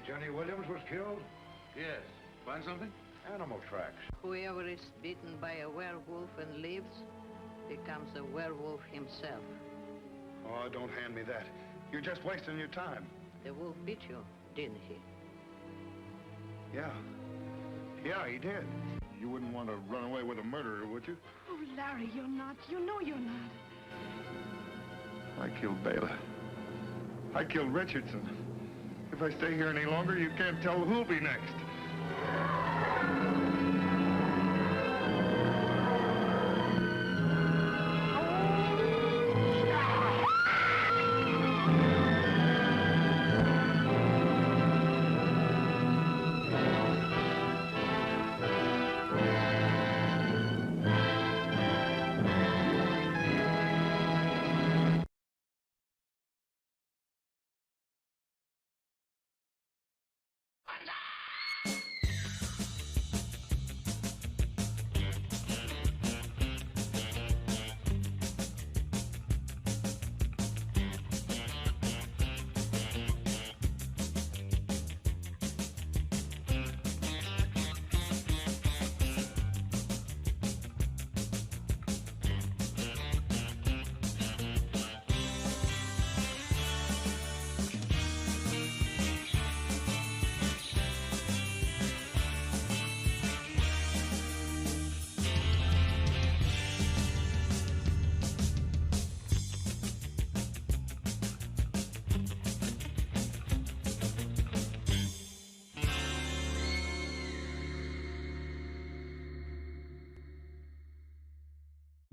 Johnny Williams was killed? Yes. Find something? Animal tracks. Whoever is bitten by a werewolf and lives becomes a werewolf himself. Oh, don't hand me that. You're just wasting your time. The wolf bit you, didn't he? Yeah. Yeah, he did. You wouldn't want to run away with a murderer, would you? Oh, Larry, you're not. You know you're not. I killed Bela. I killed Richardson. If I stay here any longer, you can't tell who'll be next.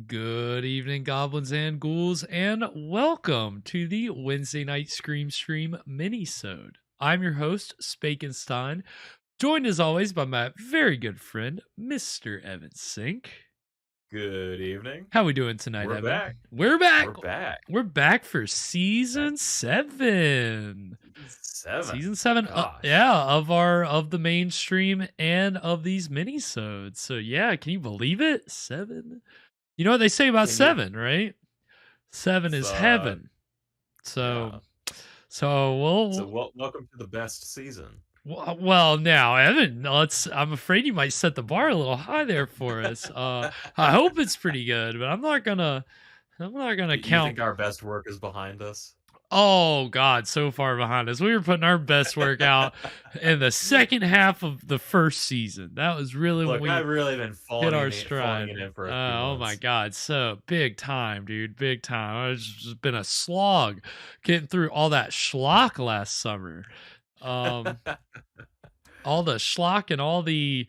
Good evening, goblins and ghouls, and welcome to the Wednesday Night Scream Stream Mini-sode. I'm your host, Spakenstein, joined as always by my very good friend, Mr. Evan Sink. Good evening. How we doing tonight, We're Evan? back. We're back. We're back. We're back for season 7. Season 7, of the mainstream and of these mini-sodes. So yeah, can you believe it? 7. You know what they say about 7, right? 7 is heaven. So welcome to the best season. Well, now, Evan, I'm afraid you might set the bar a little high there for us. I hope it's pretty good, but I'm not gonna count. You think our best work is behind us? Oh God, so far behind us. We were putting our best work out in the second half of the first season. That was really when we I've really been hit our stride. falling in for a few Oh my months. God, so big time, dude, big time. It's just been a slog getting through all that schlock last summer. All the schlock and all the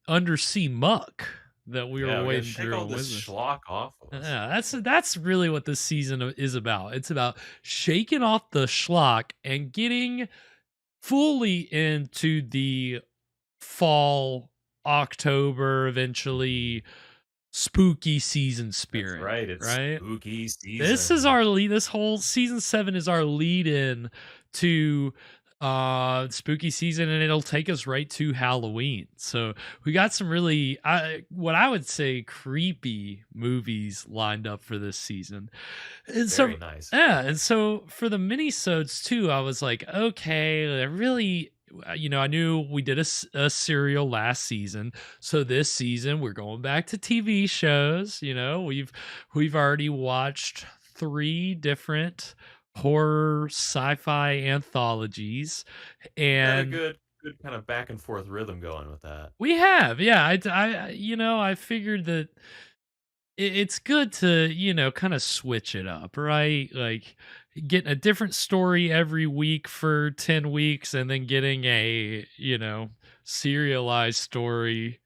undersea muck that we were wading through. Take all this schlock off of us. Yeah, that's really what this season is about. It's about shaking off the schlock and getting fully into the fall, October, eventually spooky season spirit. That's right, it's right? spooky season. This is our lead. This whole season 7 is our lead in to spooky season, and it'll take us right to Halloween. So we got some really what I would say creepy movies lined up for this season. And very nice. Yeah, and so for the mini-sodes too, I was like, okay, I really, I knew we did a serial last season, so this season we're going back to TV shows. We've already watched 3 different horror sci-fi anthologies, and good kind of back and forth rhythm going with that. We have, yeah. I figured that it's good to kind of switch it up, right? Like getting a different story every week for 10 weeks and then getting a serialized story,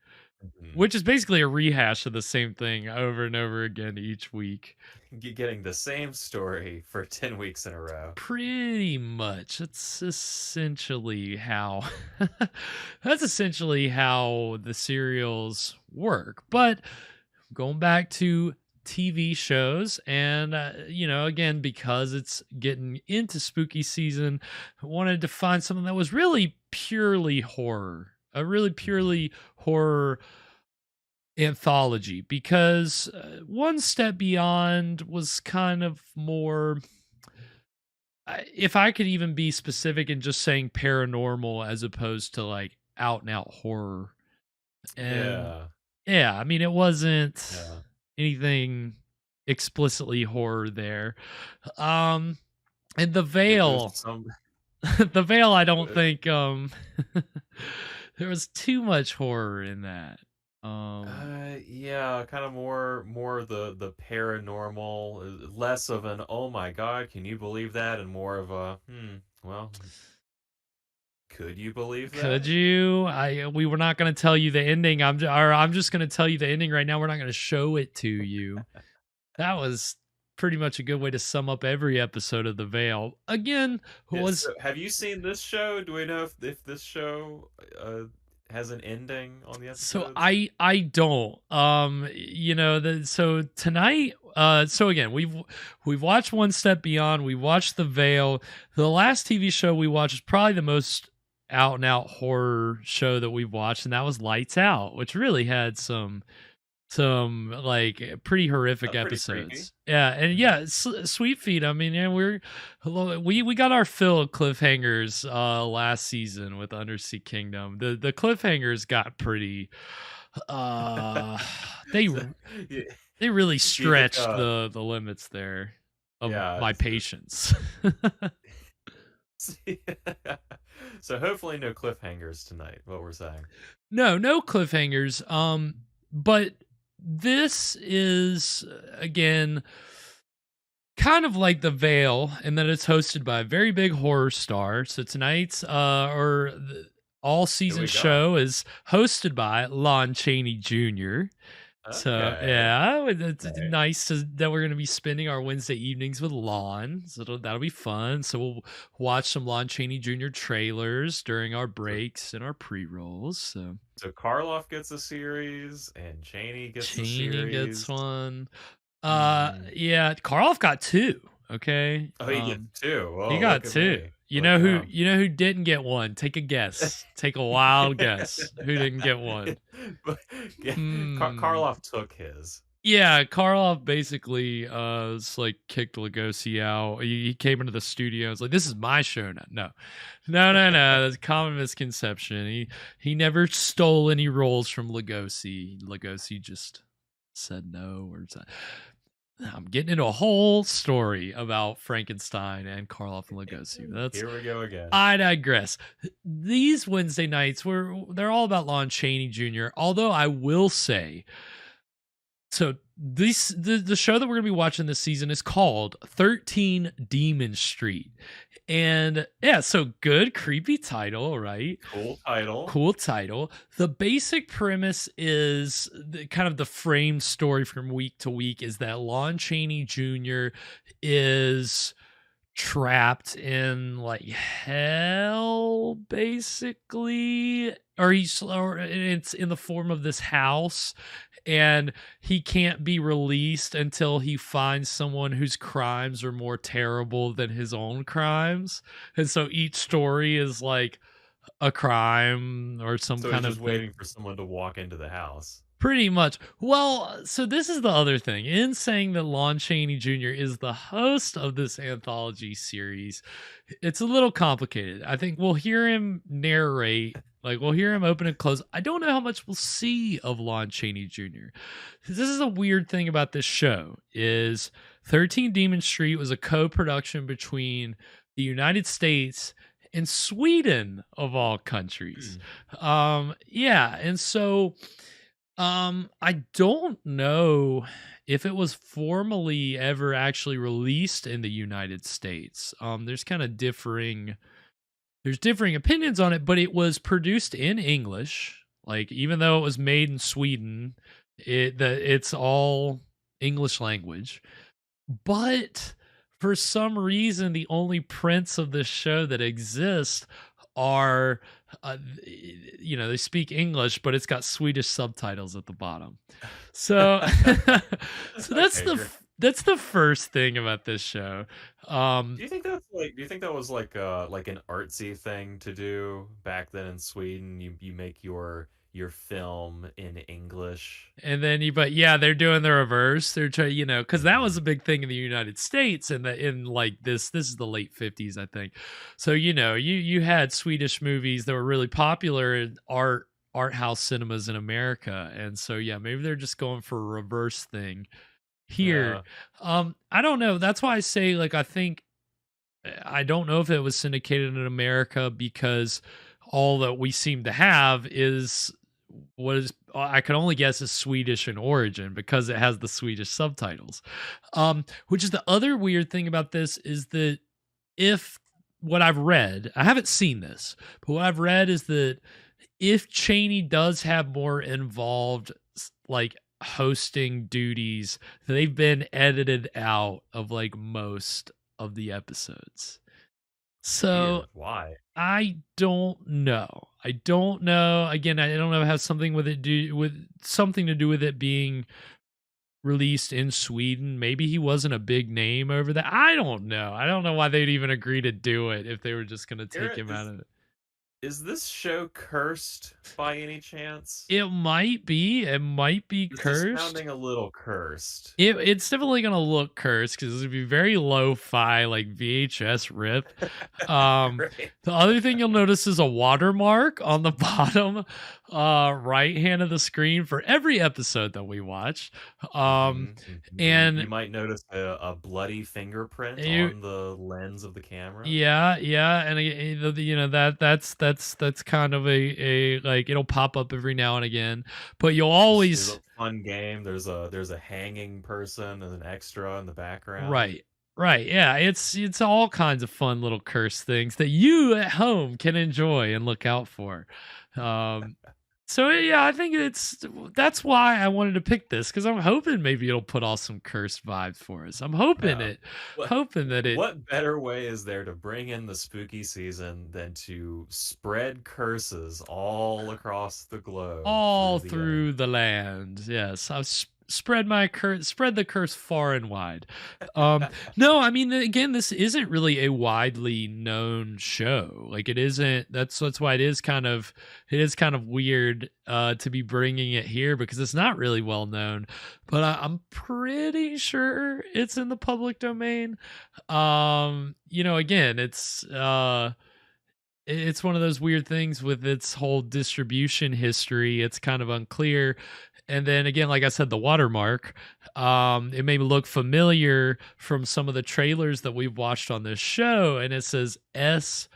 which is basically a rehash of the same thing over and over again each week. Getting the same story for 10 weeks in a row. Pretty much. It's essentially how that's essentially how the serials work. But going back to TV shows, and again, because it's getting into spooky season, I wanted to find something that was really purely horror. A really purely horror anthology, because One Step Beyond was kind of more if I could even be specific in just saying paranormal as opposed to like out and out horror. And Yeah. yeah, I mean, it wasn't Yeah. anything explicitly horror there. Um, and the There's veil, some. the veil, I don't think there was too much horror in that. Yeah, kind of more the paranormal, less of an oh my god, can you believe that, and more of a well, could you believe Could that? you? We were not going to tell you the ending. I'm just going to tell you the ending right now. We're not going to show it to you. That was pretty much a good way to sum up every episode of The Veil. Again, Yeah, was so have you seen this show? Do we know if this show has an ending on the so episodes? I don't so tonight so again we've watched One Step Beyond, we watched The Veil. The last TV show we watched is probably the most out and out horror show that we've watched, and that was Lights Out, which really had some like pretty horrific Pretty freaky. episodes. Yeah, and Mhm. yeah, Sweet Feet. I mean, yeah, we got our fill of cliffhangers last season with Undersea Kingdom. The cliffhangers got pretty uh they So, yeah, they really do you think stretched the limits there of yeah, my patience. so hopefully no cliffhangers tonight, what we're saying. No cliffhangers. But this is again kind of like The Veil in that it's hosted by a very big horror star. So tonight's all Here season we go. show is hosted by Lon Chaney Jr. So Okay. yeah, it's Okay. nice that we're gonna be spending our Wednesday evenings with Lon. So that'll be fun. So we'll watch some Lon Chaney Jr. trailers during our So, breaks and our pre rolls. So so Karloff gets a series and Chaney gets a Cheney gets series. one. Hmm. Yeah, Karloff got two. Okay. Oh, he gets two. He Oh, got look at two. me. You Look know at who him. you know who didn't get one? Take a guess. Take a wild guess. Who didn't get one? But, yeah, Hmm. Karloff took his. Yeah, Karloff basically like kicked Lugosi out. He came into the studio. It's like, this is my show now. No. That's a common misconception. He never stole any roles from Lugosi. Lugosi just said no or something. I'm getting into a whole story about Frankenstein and Karloff and Lugosi. Here we go again. I digress. These Wednesday nights they're all about Lon Chaney Jr. Although I will say, so the show that we're gonna be watching this season is called 13 Demon Street. And yeah, so good, creepy title, right? Cool title. Cool title. The basic premise is kind of the frame story from week to week is that Lon Chaney Jr. is trapped in like hell, basically, or it's in the form of this house, and he can't be released until he finds someone whose crimes are more terrible than his own crimes. And so each story is like a crime or some So he's kind of just thing. waiting for someone to walk into the house. Pretty much. Well, so this is the other thing. In saying that Lon Chaney Jr. is the host of this anthology series, it's a little complicated. I think we'll hear him narrate, like we'll hear him open and close. I don't know how much we'll see of Lon Chaney Jr. This is a weird thing about this show is 13 Demon Street was a co-production between the United States and Sweden of all countries. Yeah, and so I don't know if it was formally ever actually released in the United States. There's differing opinions on it, but it was produced in English. Like even though it was made in Sweden, it's all English language. But for some reason, the only prints of this show that exist are, they speak English, but it's got Swedish subtitles at the bottom. So, so Okay, great. that's the first thing about this show. Do you think that's like? Do you think that was like an artsy thing to do back then in Sweden? You make your film in English. And then but yeah, they're doing the reverse. They're trying, because that was a big thing in the United States, and in like this is the late 50s, I think. So you had Swedish movies that were really popular in art house cinemas in America, and so yeah, maybe they're just going for a reverse thing here. I don't know. That's why I say, like, I don't know if it was syndicated in America, because all that we seem to have is what is, I can only guess, is Swedish in origin, because it has the Swedish subtitles. Which is the other weird thing about this, is that if what I've read, I haven't seen this, but what I've read is that if Chaney does have more involved, like, hosting duties, they've been edited out of like most of the episodes. So Weird. Why? I don't know. Again, I don't know if it has something to do with it being released in Sweden. Maybe he wasn't a big name over there. I don't know. I don't know why they'd even agree to do it if they were just going to take him out of it. Is this show cursed by any chance? It might be. It might be cursed. It's sounding a little cursed. It's definitely gonna look cursed, because it'll be very lo-fi, like VHS rip. Right. The other thing you'll notice is a watermark on the bottom right hand of the screen for every episode that we watch. And you might notice a bloody fingerprint on the lens of the camera. Yeah, and that's kind of a like, it'll pop up every now and again, but you'll always. It's a fun game. There's a hanging person as an extra in the background. Right, yeah, it's all kinds of fun little curse things that you at home can enjoy and look out for. So yeah, I think that's why I wanted to pick this, because I'm hoping maybe it'll put off some cursed vibes for us. I'm hoping that it. What better way is there to bring in the spooky season than to spread curses all across the globe, all through the land? Yes, I've spread the curse far and wide. No, I mean, again, this isn't really a widely known show. Like, it isn't. That's why it is kind of weird to be bringing it here, because it's not really well known. But I'm pretty sure it's in the public domain. Again, it's one of those weird things with its whole distribution history. It's kind of unclear. And then again, like I said, the watermark, it may look familiar from some of the trailers that we've watched on this show, and it says SWV,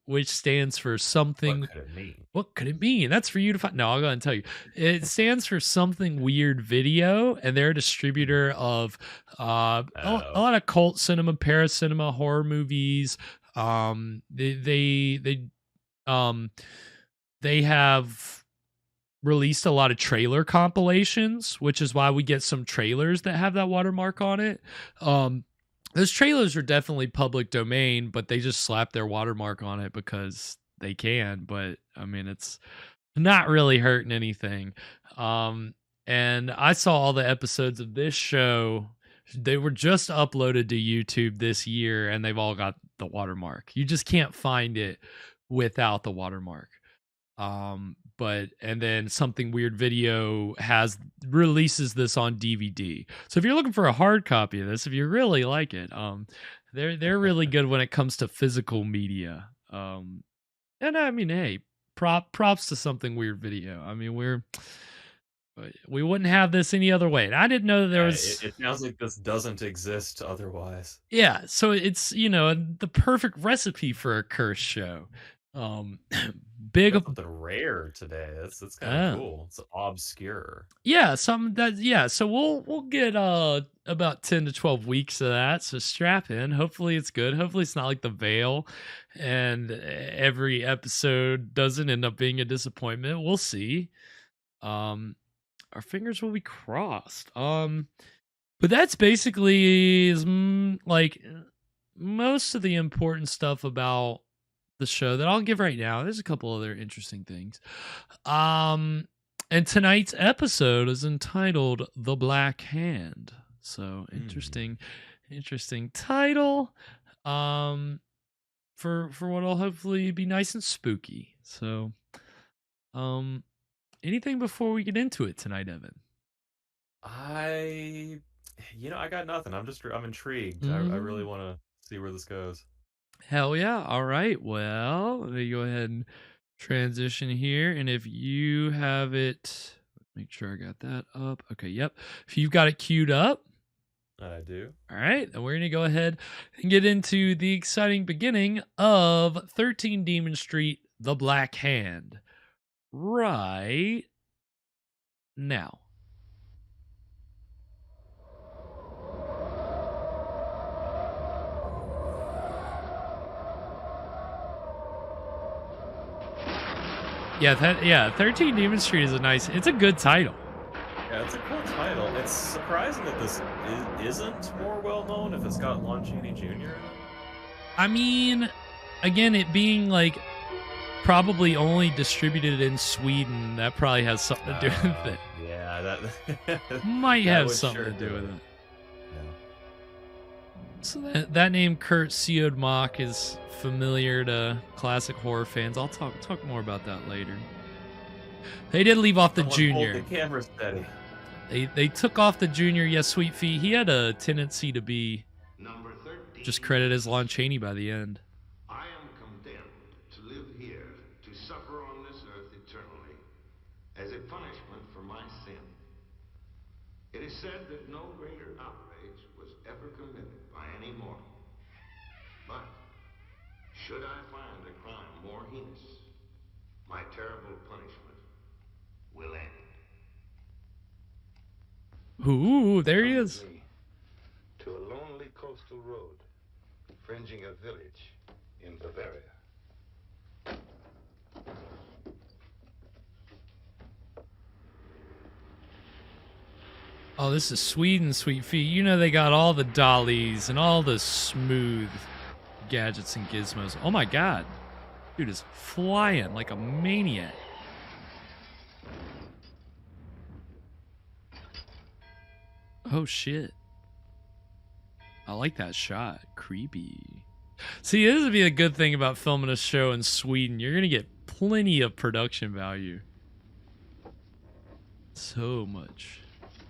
which stands for something. What could it mean? What could it mean? That's for you to find. No, I'll go ahead and tell you. It stands for Something Weird Video, and they're a distributor of a lot of cult cinema, paracinema, horror movies. They have released a lot of trailer compilations, which is why we get some trailers that have that watermark on it. Those trailers are definitely public domain, but they just slap their watermark on it because they can. But I mean, it's not really hurting anything. And I saw all the episodes of this show. They were just uploaded to YouTube this year, and they've all got the watermark. You just can't find it without the watermark. And then Something Weird Video releases this on DVD. So if you're looking for a hard copy of this, if you really like it, they're really good when it comes to physical media. And I mean, hey, props to Something Weird Video. I mean, we wouldn't have this any other way. And I didn't know that there was. It sounds like this doesn't exist otherwise. Yeah, so it's the perfect recipe for a curse show. Big something rare today. That's kind of cool. It's obscure. Yeah, so we'll get about 10 to 12 weeks of that. So strap in. Hopefully it's good. Hopefully it's not like The Veil and every episode doesn't end up being a disappointment. We'll see. Our fingers will be crossed. But that's basically like most of the important stuff about the show that I'll give right now. There's a couple other interesting things. And tonight's episode is entitled The Black Hand. So interesting title. For what'll hopefully be nice and spooky. So Anything before we get into it tonight, Evan? I got nothing. I'm intrigued. I really want to see where this goes. Hell yeah. All right. Well, let me go ahead and transition here. And if you have it, make sure I got that up. Okay. Yep. If you've got it queued up. I do. All right. Then we're going to go ahead and get into the exciting beginning of 13 Demon Street, The Black Hand. Right now. Yeah, 13 Demon Street is it's a good title. Yeah, it's a cool title. It's surprising that this isn't more well known if it's got Lon Chaney Jr. in it. I mean, again, it being like probably only distributed in Sweden, that probably has something to do with it. Yeah, that might that have would something sure to do do with it. it. Yeah. So that name Kurt Siodmak is familiar to classic horror fans. I'll talk more about that later. They did leave off the Someone junior. hold the camera steady. They took off the junior. Yes, Sweet Fee. He had a tendency to be Number 13. just credited as Lon Chaney by the end. I am condemned to live here, to suffer on this earth eternally, as a punishment for my sin. It is said that no greater outrage was ever committed by any mortal. But, should I find a crime more heinous, my terrible punishment will end. Ooh, there he is. Come with me to a lonely coastal road, fringing a village in Bavaria. Oh, this is Sweden, Sweet Fee. You know they got all the dollies and all the smooth gadgets and gizmos. Oh my god. Dude is flying like a maniac. Oh shit. I like that shot. Creepy. See, this would be a good thing about filming a show in Sweden. You're gonna get plenty of production value. So much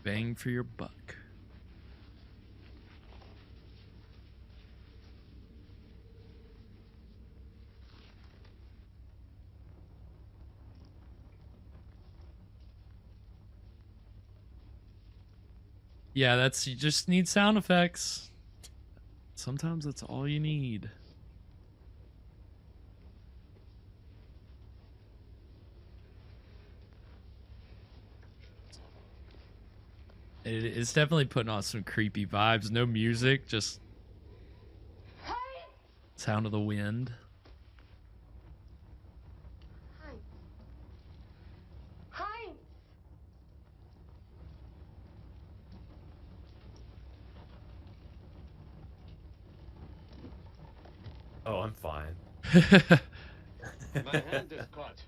bang for your buck. Yeah, you just need sound effects. Sometimes that's all you need. It's definitely putting on some creepy vibes. No music, just sound of the wind. Oh, I'm fine. My hand is caught.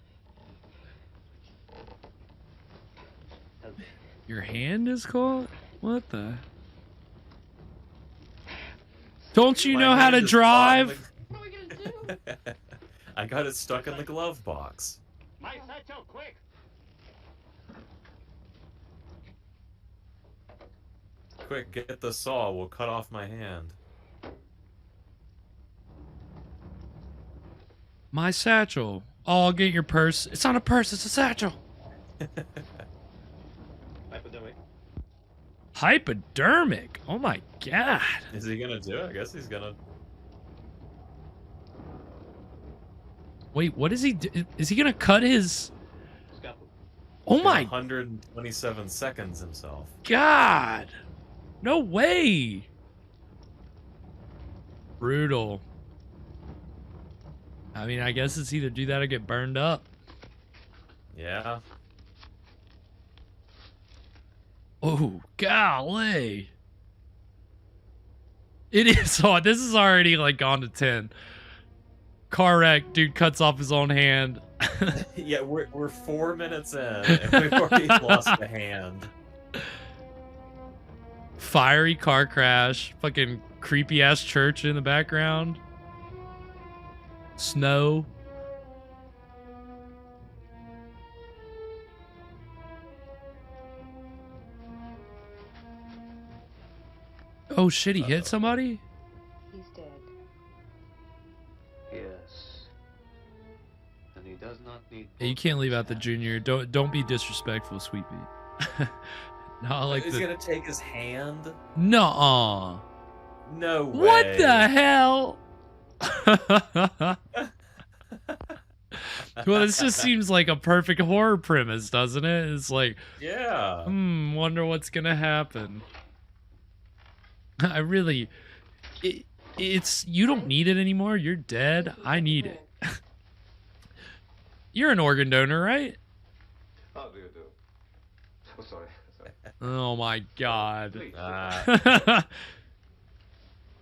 Your hand is caught? What the? Don't you know how to drive? What are we gonna do? I got it stuck in the glove box. My satchel, quick! Quick, get the saw. We'll cut off my hand. My satchel. Oh, I'll get your purse. It's not a purse, it's a satchel. Hypodermic. Hypodermic. Oh my god. Is he gonna do it? I guess he's gonna. Wait, what is he do? Is he gonna cut his... Scalpel. Oh my 127 seconds himself. god. No way. Brutal. I mean, I guess it's either do that or get burned up. Yeah. Oh, golly. It is. Oh, this is already like gone to 10. Car wreck, dude cuts off his own hand. Yeah, we're 4 minutes in and we've already lost a hand. Fiery car crash. Fucking creepy ass church in the background. Snow. Oh shit, he hit somebody? He's dead. Yes. And he does not need. Hey, you can't leave out the junior. Don't be disrespectful, Sweet Pea. Not like He's gonna take his hand? Nuh-uh. No way. What the hell? Well, this just seems like a perfect horror premise, doesn't it? It's like, yeah. Wonder what's gonna happen. I really, it's you don't need it anymore. You're dead. I need it. You're an organ donor, right? How do you do? Oh, sorry. Oh my God.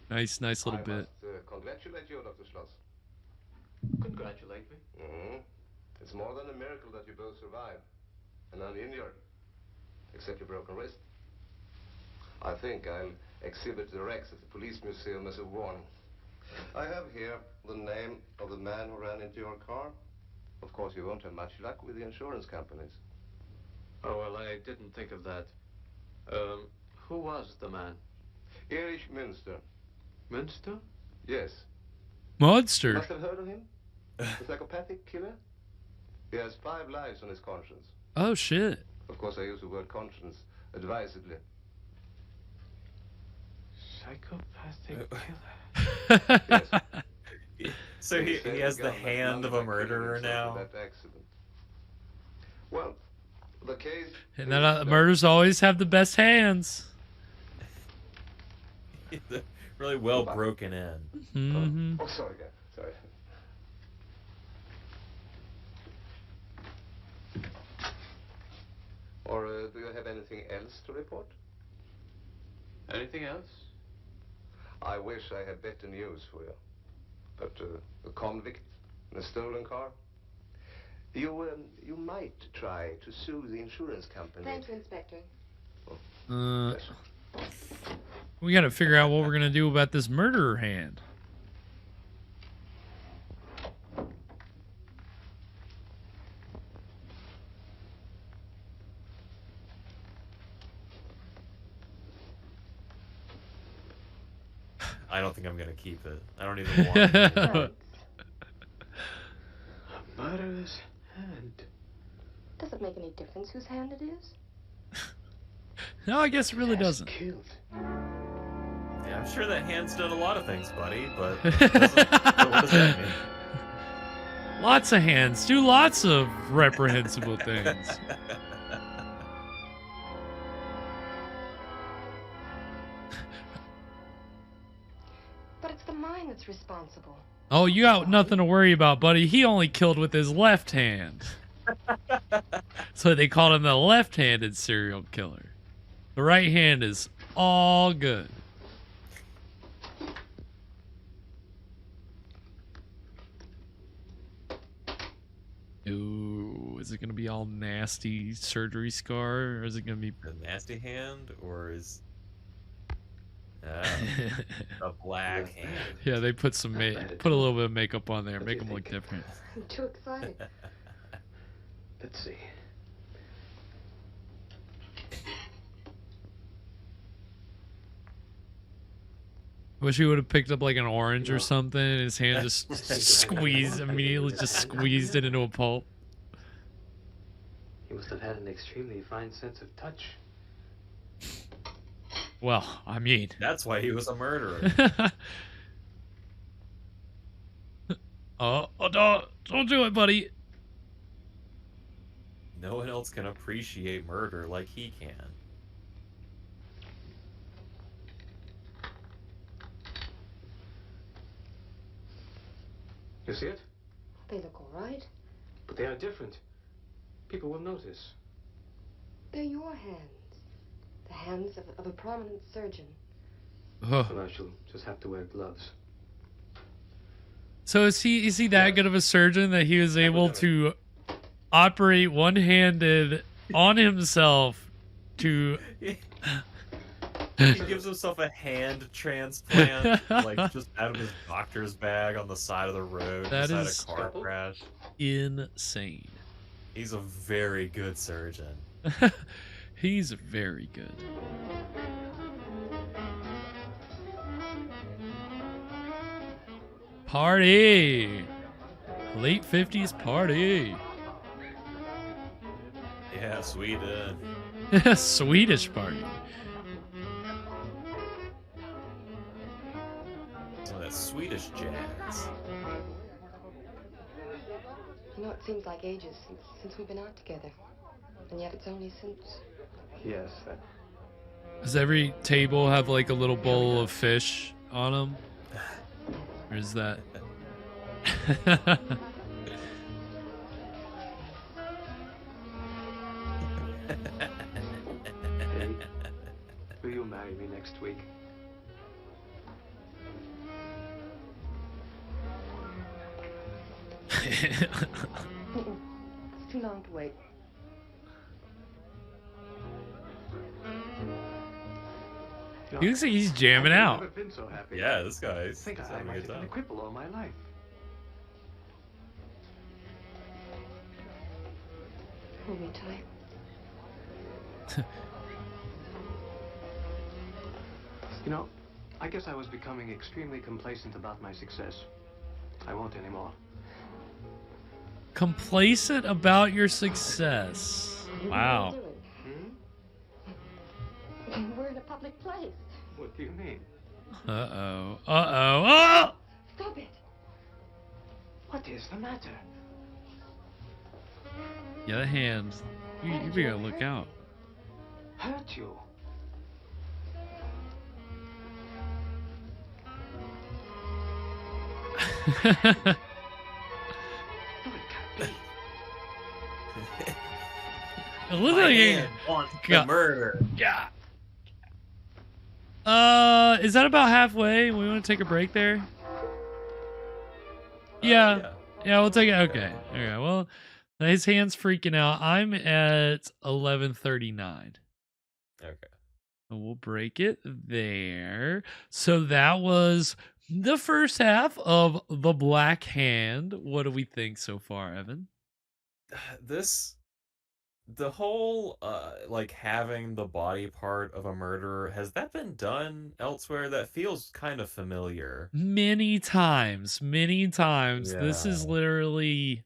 Nice little bit. I must congratulate you, Dr. Schloss. Congratulate me. Mm-hmm. It's more than a miracle that you both survived and uninjured, except your broken wrist. I think I'll exhibit the wrecks at the police museum as a warning. I have here the name of the man who ran into your car. Of course, you won't have much luck with the insurance companies. Oh, well, I didn't think of that. Who was the man? Erich Münster. Münster? Yes. Monster. Must have heard of him? The psychopathic killer? He has 5 lives on his conscience. Oh shit. Of course, I use the word conscience advisedly. Psychopathic killer. Yes. So he has the hand of a murderer now. That accident. Well, the case. And then murders always have the best hands. Really well broken in. Mm-hmm. Oh, sorry, guys. Sorry. Or do you have anything else to report? Anything else? I wish I had better news for you. But a convict in a stolen car? You might try to sue the insurance company. Thank you, Inspector. We gotta figure out what we're gonna do about this murderer hand. I don't think I'm gonna keep it. I don't even want it. Right. A murderer's hand. Does it make any difference whose hand it is? No, I guess it really doesn't. Killed. Yeah, I'm sure that hand's done a lot of things, buddy, but what does that mean? Lots of hands do lots of reprehensible things. But it's the mind that's responsible. Oh, you got nothing to worry about, buddy. He only killed with his left hand. So they called him the left-handed serial killer. The right hand is all good. Ooh, is it gonna be all nasty surgery scar, or is it gonna be The nasty hand, or is a black hand? Yeah, they put some put a little bit of makeup on there, make them look different. I'm too excited. Let's see. Wish he would have picked up like an orange or something, and his hand just squeezed immediately, just squeezed it into a pulp. He must have had an extremely fine sense of touch. Well, I mean, That's why he was a murderer. oh, don't do it, buddy. No one else can appreciate murder like he can. You see it? They look all right. But they are different. People will notice. They're your hands. The hands of a prominent surgeon. Oh. So I shall just have to wear gloves. So is he that good of a surgeon that he was able to operate one-handed on himself to? He gives himself a hand transplant, like just out of his doctor's bag on the side of the road That beside is a car crash. Insane. He's a very good surgeon. He's very good. Party. Late 50s party. Yeah, Sweden. Swedish party. Some of that Swedish jazz. You know, it seems like ages since we've been out together. And yet it's only since... Yes, Does every table have like a little bowl of fish on them? Or is that... Hey, will you marry me next week? It's too long to wait. He looks like he's jamming I've out. never been so happy. Yeah, this I guy's think I having a might good have been a time. cripple all my life. Hold me tight. You know, I guess I was becoming extremely complacent about my success. I won't anymore. Complacent about your success. Wow. We're in a public place. What do you mean? Uh-oh. Uh-oh. Oh! Stop it. What is the matter? Yeah, the hands. You better look out. Hurt you? It looks like hand wants the murder. Yeah. Is that about halfway? We want to take a break there? Yeah. Yeah, we'll take it. Okay. Okay. Well, his hand's freaking out. I'm at 11:39. Okay. And we'll break it there. So that was the first half of The Black Hand. What do we think so far, Evan? The whole like having the body part of a murderer, has that been done elsewhere? That feels kind of familiar. Many times. This is Yeah. literally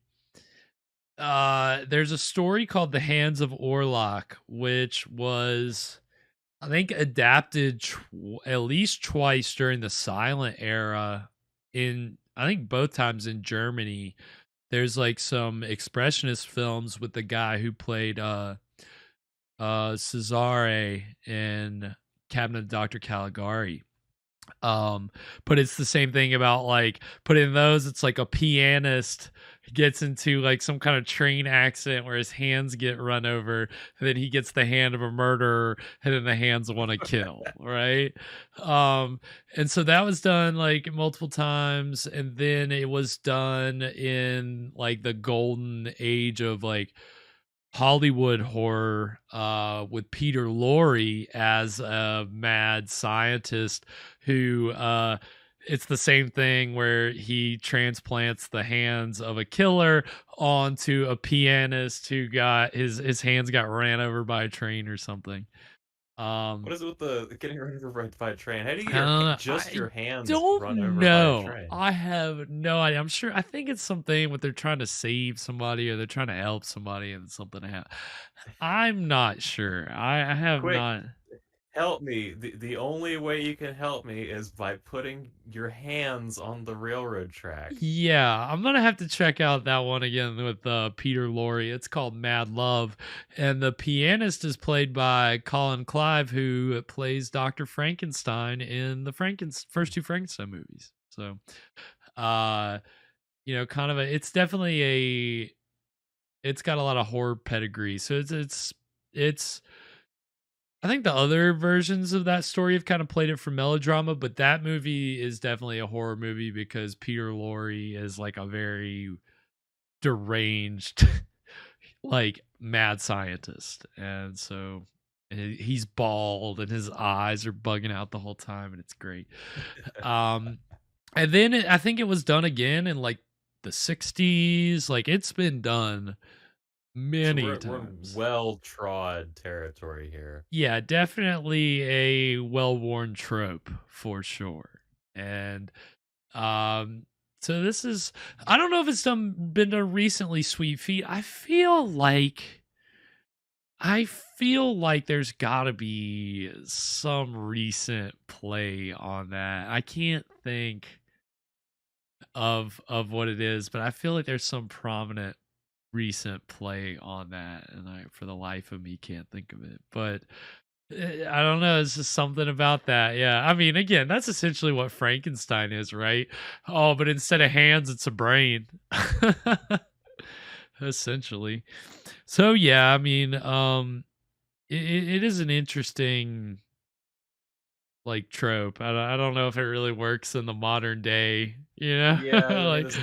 there's a story called The Hands of Orlok, which was, I think, adapted at least twice during the silent era in, I think, both times in Germany. There's like some expressionist films with the guy who played Cesare in Cabinet of Dr. Caligari. But it's the same thing about like, but in those it's like a pianist gets into like some kind of train accident where his hands get run over, and then he gets the hand of a murderer, and then the hands want to kill, right? And so that was done like multiple times, and then it was done in like the golden age of like Hollywood horror with Peter Lorre as a mad scientist who it's the same thing where he transplants the hands of a killer onto a pianist who got his hands got ran over by a train or something. What is it with the getting run over by a train? How do you get your hands don't run over know. by a train? I have no idea. I think it's something when they're trying to save somebody or they're trying to help somebody and something happens. I'm not sure. I have Quick, not. Help me. The only way you can help me is by putting your hands on the railroad track. Yeah, I'm gonna have to check out that one again with Peter Lorre. It's called Mad Love, and the pianist is played by Colin Clive, who plays Dr. Frankenstein in the first two Frankenstein movies. So, you know, kind of it's definitely it's got a lot of horror pedigree. So it's. I think the other versions of that story have kind of played it for melodrama, but that movie is definitely a horror movie because Peter Lorre is like a very deranged, like mad scientist. And so he's bald and his eyes are bugging out the whole time, and it's great. And then I think it was done again in like the 60s. Like it's been done many times. We're well-trod territory here. Yeah, definitely a well-worn trope for sure. And So this is, I don't know if it's been done recently, Sweet Feet. I feel like there's got to be some recent play on that. I can't think of what it is, but I feel like there's some prominent recent play on that, and I, for the life of me, can't think of it. But I don't know. It's just something about that. Yeah. I mean, again, that's essentially what Frankenstein is, right? Oh, but instead of hands, it's a brain. Essentially. So yeah, I mean, it is an interesting like trope. I don't know if it really works in the modern day, you know? Yeah, I mean, Like,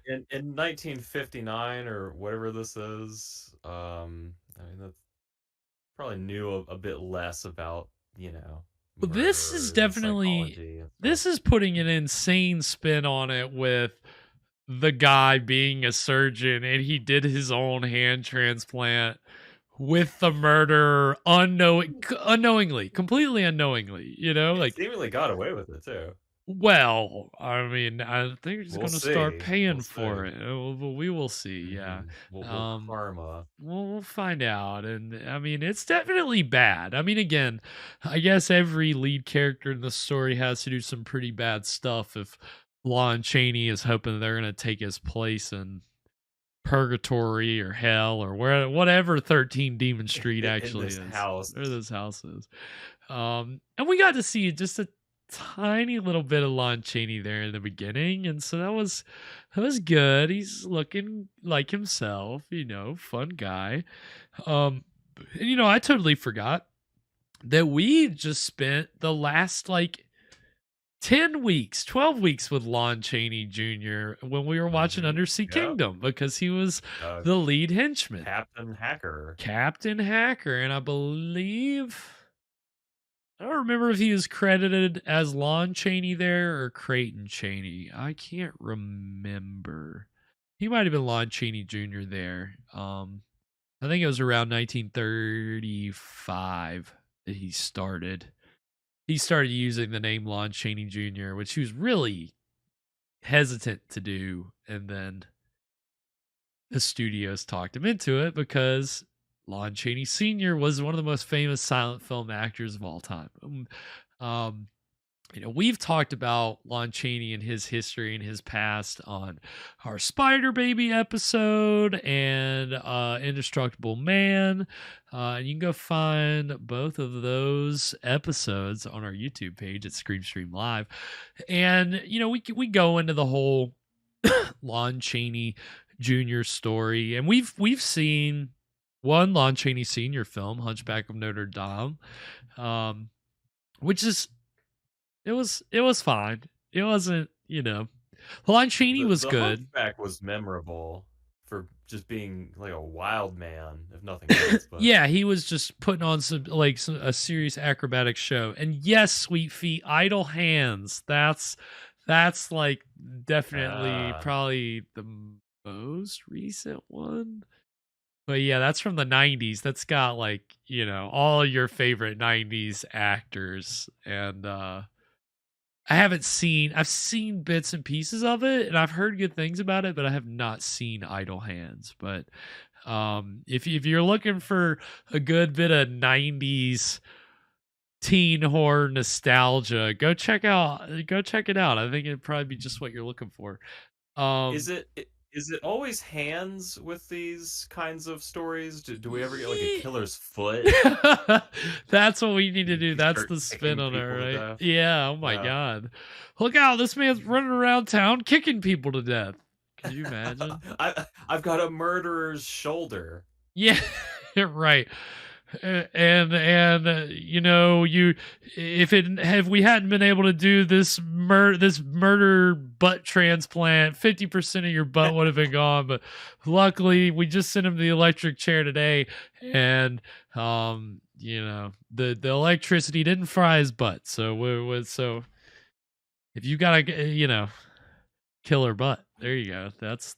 in 1959 or whatever this is, I mean, that's probably knew a bit less about, this is murder and definitely, psychology and stuff. this is putting an insane spin on it with the guy being a surgeon and he did his own hand transplant with the murderer unknowingly, completely unknowingly, you know, He like, seemingly got away with it too. well, I mean, I think he's We'll going to start see. paying We'll for see. it. We will see. Yeah. We'll Um, karma. we'll find out. And I mean, it's definitely bad. I mean, again, I guess every lead character in the story has to do some pretty bad stuff if Lon Chaney is hoping they're going to take his place in purgatory or hell or whatever 13 Demon Street actually is. House. Where this house is. And we got to see just a tiny little bit of Lon Chaney there in the beginning, and so that was good. He's looking like himself, fun guy. And I totally forgot that we just spent the last like 10 weeks, 12 weeks with Lon Chaney Jr. when we were watching Undersea Kingdom, because he was the lead henchman. Captain Hacker. And I believe, I don't remember if he was credited as Lon Chaney there or Creighton Chaney. I can't remember. He might have been Lon Chaney Jr. there. I think it was around 1935 that he started. He started using the name Lon Chaney Jr., which he was really hesitant to do. And then the studios talked him into it because Lon Chaney Sr. was one of the most famous silent film actors of all time. We've talked about Lon Chaney and his history and his past on our Spider Baby episode and Indestructible Man. And you can go find both of those episodes on our YouTube page at Screamstream Live. And, we go into the whole Lon Chaney Jr. story. And we've seen one Lon Chaney Sr. film, Hunchback of Notre Dame, which is, it was fine. It wasn't, Lon Chaney was good. Hunchback was memorable for just being like a wild man, if nothing else. But. Yeah, he was just putting on a serious acrobatic show. And yes, Sweet Feet, Idle Hands. That's like definitely probably the most recent one. But yeah, that's from the 90s. That's got all your favorite 90s actors. And I've seen bits and pieces of it, and I've heard good things about it, but I have not seen Idle Hands. But if you're looking for a good bit of 90s teen horror nostalgia, go check it out. I think it'd probably be just what you're looking for. Is it always hands with these kinds of stories? Do we ever get like a killer's foot? That's what we need to do. That's the spin on it, right? Yeah. Oh my God. Look out. This man's running around town kicking people to death. Can you imagine? I've got a murderer's shoulder. Yeah. Right. And if we hadn't been able to do this murder butt transplant, 50% of your butt would have been gone. But luckily, we just sent him to the electric chair today, and the electricity didn't fry his butt. So if you got a killer butt. There you go. That's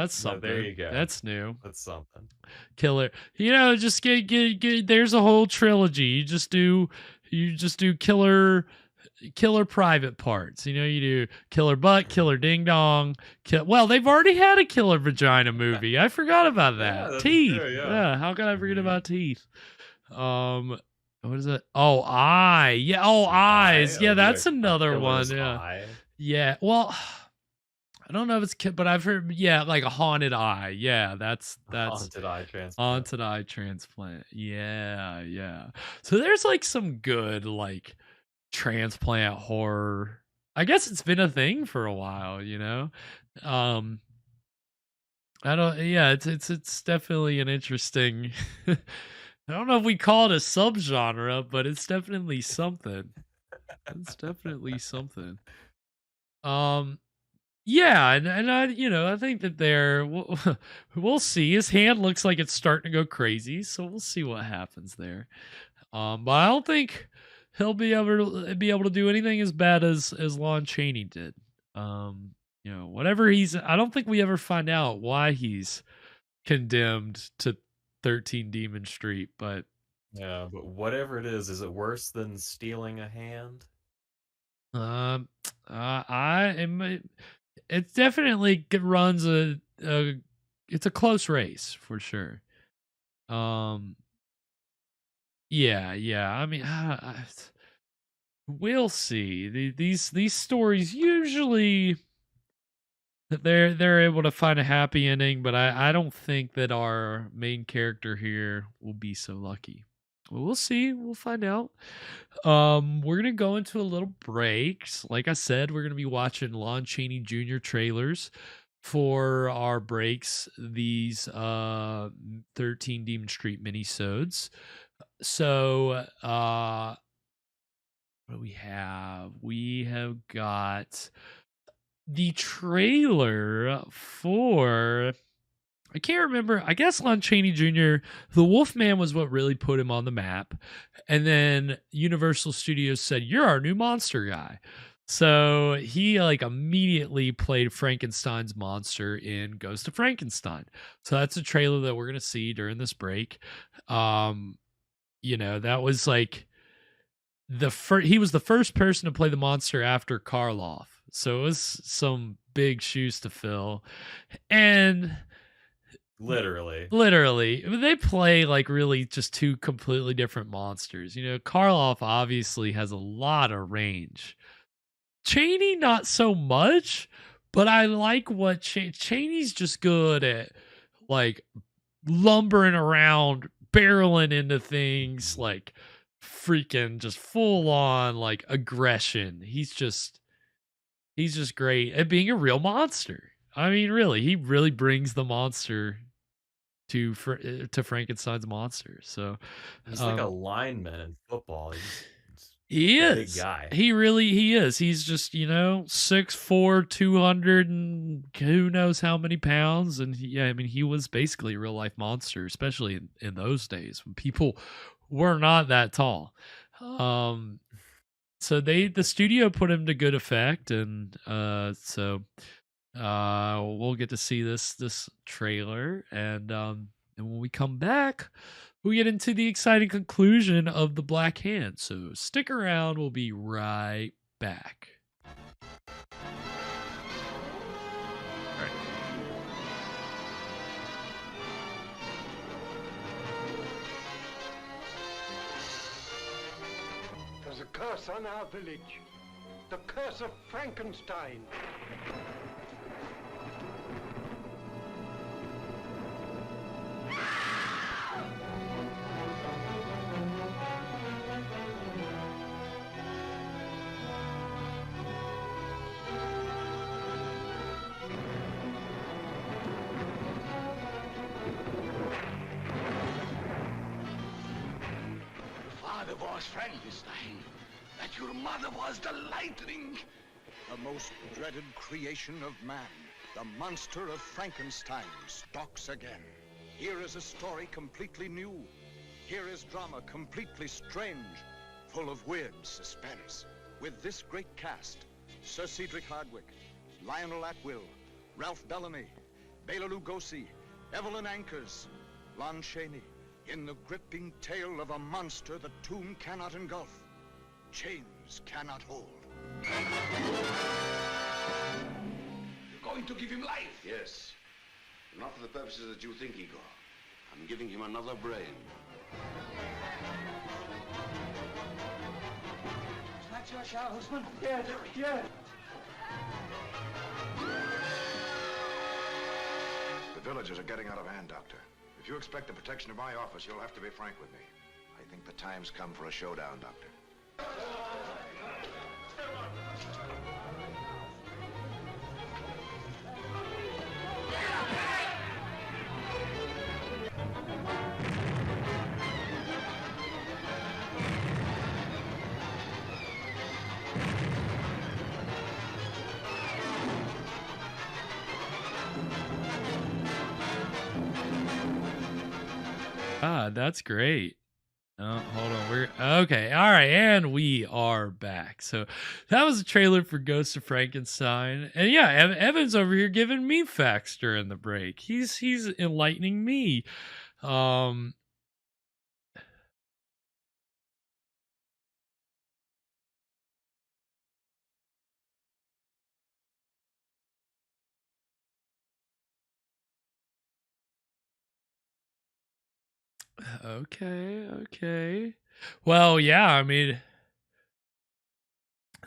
something. There you go. That's new. That's something. Killer. Just get there's a whole trilogy. You just do killer killer private parts. You know, you do killer butt, killer ding dong. Well, they've already had a killer vagina movie. I forgot about that. Yeah, that's Teeth. true, yeah. Yeah, how could I forget about teeth? What is it? Oh, eye. Yeah. Oh, eyes. Yeah, that's another one. Yeah. Eye. Yeah. Well, I don't know if it's, but I've heard, yeah, like a haunted eye. Yeah, that's Haunted eye transplant. haunted eye transplant. Yeah, yeah. So there's like some good like transplant horror. I guess it's been a thing for a while, you know. I don't. Yeah, it's definitely an interesting. I don't know if we call it a subgenre, but it's definitely something. It's definitely something. Yeah, and I, you know, I think that we'll see. His hand looks like it's starting to go crazy, so we'll see what happens there. But I don't think he'll be able to do anything as bad as Lon Chaney did. You know, whatever I don't think we ever find out why he's condemned to 13 Demon Street, but yeah, but whatever it is it worse than stealing a hand? It definitely runs it's a close race for sure. Yeah. I mean, we'll see. These stories usually they're able to find a happy ending, but I don't think that our main character here will be so lucky. Well, we'll see. We'll find out. We're gonna go into a little break. Like I said, we're gonna be watching Lon Chaney Jr. trailers for our breaks. These 13 Demon Street mini-sodes. So what do we have? We have got the trailer for, I can't remember. I guess Lon Chaney Jr. The Wolfman was what really put him on the map. And then Universal Studios said, "You're our new monster guy." So he like immediately played Frankenstein's monster in Ghost of Frankenstein. So that's a trailer that we're going to see during this break. You know, that was like he was the first person to play the monster after Karloff. So it was some big shoes to fill. And literally they play like really just two completely different monsters. You know, Karloff obviously has a lot of range. Chaney not so much, but I like what Chaney's just good at, like lumbering around, barreling into things, like freaking just full on like aggression. He's just great at being a real monster. I mean, really, he really brings the monster to Frankenstein's monster. So he's like a lineman in football. He is. Big guy. He is. He's just, you know, 6'4", 200 and who knows how many pounds. And I mean, he was basically a real life monster, especially in those days when people were not that tall. So the studio put him to good effect, and so we'll get to see this trailer, and when we come back, we get into the exciting conclusion of The Black Hand. So stick around, we'll be right back. There's a curse on our village. The curse of Frankenstein. Was Frankenstein, that your mother was the lightning. The most dreaded creation of man, the monster of Frankenstein, stalks again. Here is a story completely new. Here is drama completely strange, full of weird suspense. With this great cast, Sir Cedric Hardwicke, Lionel Atwill, Ralph Bellamy, Bela Lugosi, Evelyn Ankers, Lon Chaney, in the gripping tale of a monster the tomb cannot engulf. chains cannot hold. You're going to give him life? Yes. Not for the purposes that you think, Igor. I'm giving him another brain. Is that your shower, husband? Yes, yes. The villagers are getting out of hand, Doctor. If you expect the protection of my office, you'll have to be frank with me. I think the time's come for a showdown, Doctor. Ah, that's great. Oh, hold on. We're okay. All right, and we are back. So that was a trailer for Ghost of Frankenstein, and yeah, Evan's over here giving me facts during the break. He's enlightening me. Okay. Well, yeah, I mean,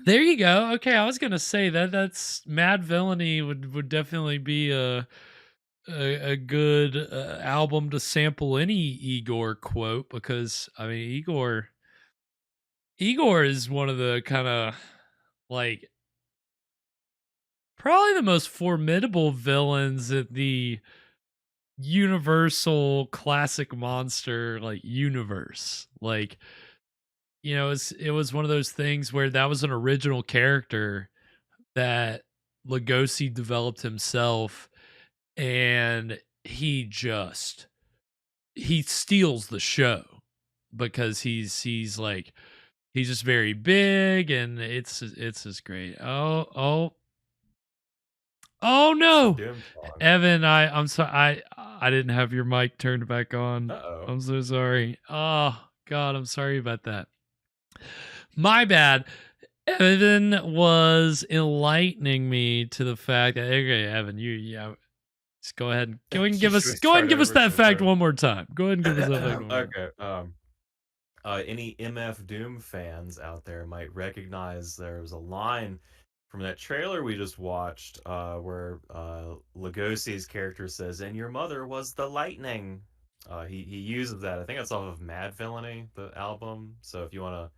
there you go. Okay, I was gonna say that's Mad Villainy would definitely be a good album to sample any Igor quote, because I mean Igor is one of the kind of like probably the most formidable villains at the universal classic monster like universe. Like, you know, it was one of those things where that was an original character that Lugosi developed himself, and he steals the show because he's like he's just very big, and it's just great. Oh no, Evan, I'm sorry, I didn't have your mic turned back on. I'm so sorry. Oh God, I'm sorry about that. My bad. Evan was enlightening me to the fact that okay, Evan, just go ahead and give us that fact one more time. Go ahead and give us that fact one more time. Okay. Any MF Doom fans out there might recognize there was a line from that trailer we just watched where Lugosi's character says, "And your mother was the lightning." He uses that. I think that's off of Mad Villainy, the album. So if you wanna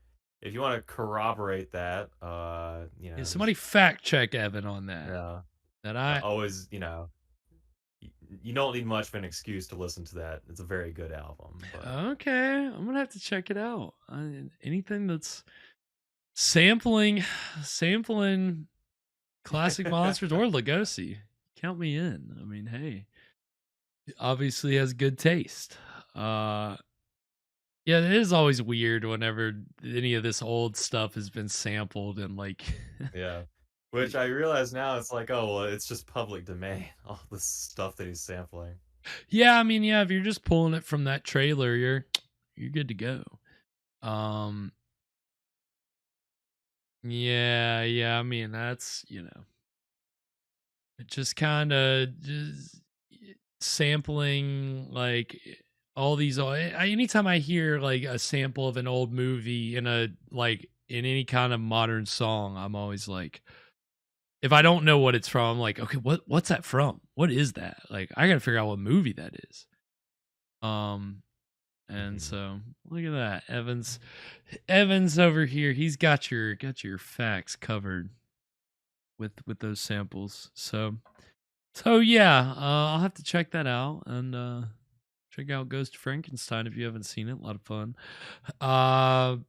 corroborate that, Yeah, somebody fact check Evan on that. Yeah. That I always, you don't need much of an excuse to listen to that. It's a very good album. But... Okay, I'm gonna have to check it out. Anything that's sampling classic monsters or Lugosi, count me in. I mean, hey, obviously has good taste. Yeah, it is always weird whenever any of this old stuff has been sampled and like yeah. Which I realize now it's like, oh, well, it's just public domain, all this stuff that he's sampling. Yeah, I mean, yeah, if you're just pulling it from that trailer, you're good to go. Yeah, I mean, that's, it just kind of just sampling like all these anytime I hear like a sample of an old movie in any kind of modern song, I'm always like, if I don't know what it's from, I'm like, okay, what's that from? What is that? Like, I gotta figure out what movie that is. And so look at that. Evans over here, he's got your facts covered with those samples. So yeah, I'll have to check that out and check out Ghost of Frankenstein if you haven't seen it. A lot of fun. Lon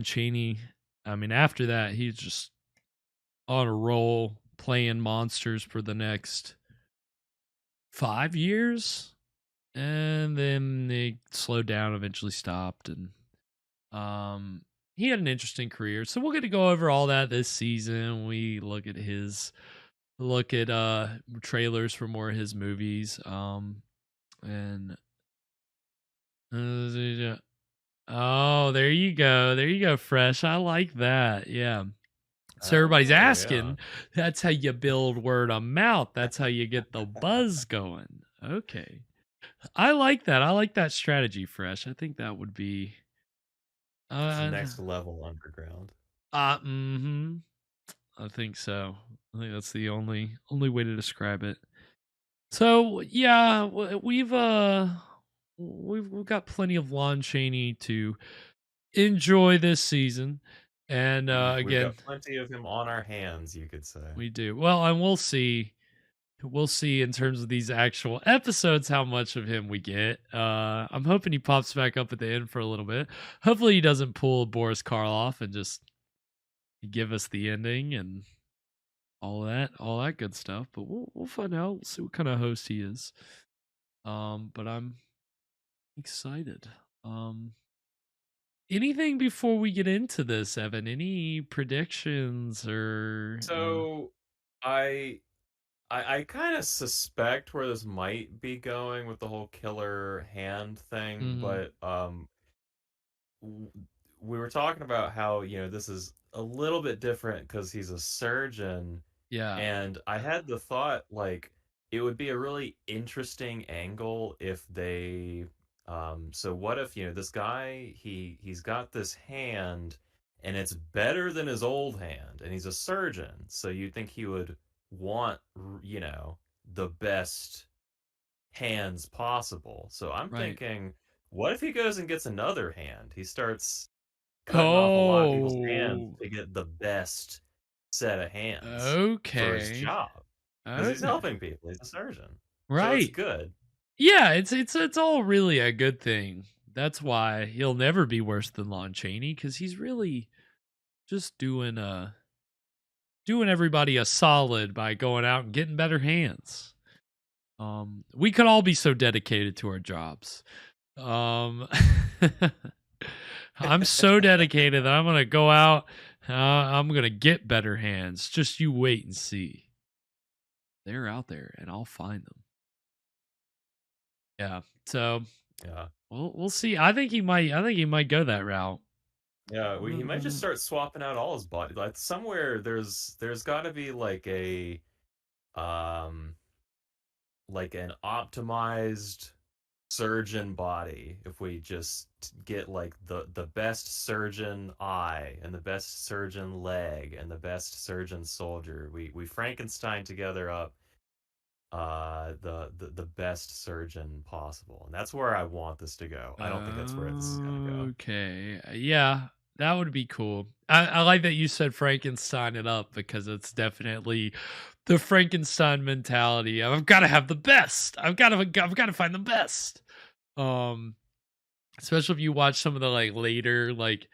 Chaney. I mean, after that, he's just on a roll playing monsters for the next 5 years, and then they slowed down, eventually stopped, and he had an interesting career. So we're going to go over all that this season. We look at trailers for more of his movies, and Oh, there you go. There you go, Fresh. I like that. Yeah. So everybody's Oh, yeah. asking. That's how you build word of mouth. That's how you get the buzz going. Okay. I like that. I like that strategy, Fresh. I think that would be It's next level underground. mm-hmm. I think so. I think that's the only way to describe it. So yeah, we've got plenty of Lon Chaney to enjoy this season, and We've again, got plenty of him on our hands, you could say. we do well, and we'll see. We'll see in terms of these actual episodes how much of him we get. I'm hoping he pops back up at the end for a little bit. Hopefully, he doesn't pull Boris Karloff and just give us the ending and all that good stuff. But we'll find out. We'll see what kind of host he is. But I'm excited. Anything before we get into this, Evan? Any predictions or? So, I kind of suspect where this might be going with the whole killer hand thing, but we were talking about how, this is a little bit different because he's a surgeon. Yeah. And I had the thought, like, it would be a really interesting angle if they, so what if, this guy, he's got this hand and it's better than his old hand and he's a surgeon. So you'd think he would want, the best hands possible. So I'm thinking, what if he goes and gets another hand? He starts cutting off a lot of people's hands to get the best set of hands for his job. Because he's helping people. He's a surgeon. Right. So it's good. Yeah, it's all really a good thing. That's why he'll never be worse than Lon Chaney, because he's really just doing everybody a solid by going out and getting better hands. We could all be so dedicated to our jobs. I'm so dedicated that I'm gonna go out. I'm gonna get better hands. Just you wait and see. They're out there, and I'll find them. Yeah. So yeah, we'll see. I think he might go that route. Yeah, he might just start swapping out all his body. Like somewhere there's got to be like a like an optimized surgeon body. If we just get like the best surgeon eye and the best surgeon leg and the best surgeon soldier, we Frankenstein together up the best surgeon possible, and that's where I want this to go. I don't think that's where this is gonna go. Okay, yeah, that would be cool. I like that you said Frankenstein it up, because it's definitely the Frankenstein mentality. I've got to have the best. I've got to find the best. Especially if you watch some of the like later like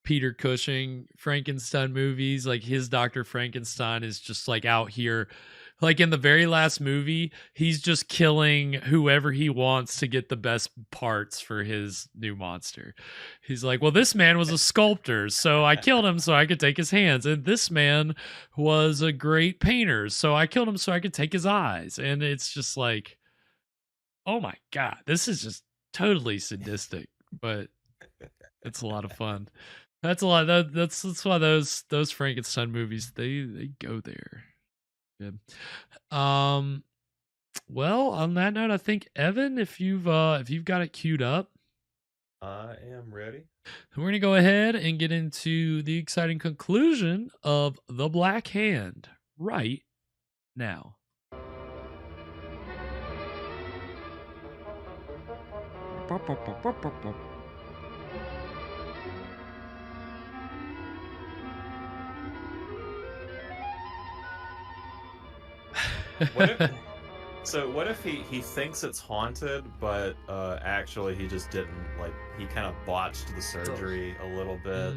Peter Cushing Frankenstein movies, like his Dr. Frankenstein is just like out here. Like in the very last movie, he's just killing whoever he wants to get the best parts for his new monster. He's like, well, this man was a sculptor, so I killed him so I could take his hands. And this man was a great painter, so I killed him so I could take his eyes. And it's just like, oh my God, this is just totally sadistic, but it's a lot of fun. That's a lot. That's why those Frankenstein movies, they go there. Good. Well, on that note, I think Evan, if you've got it queued up, I am ready. We're gonna go ahead and get into the exciting conclusion of The Black Hand right now. What if he thinks it's haunted, but actually he just didn't, like, he kind of botched the surgery a little bit.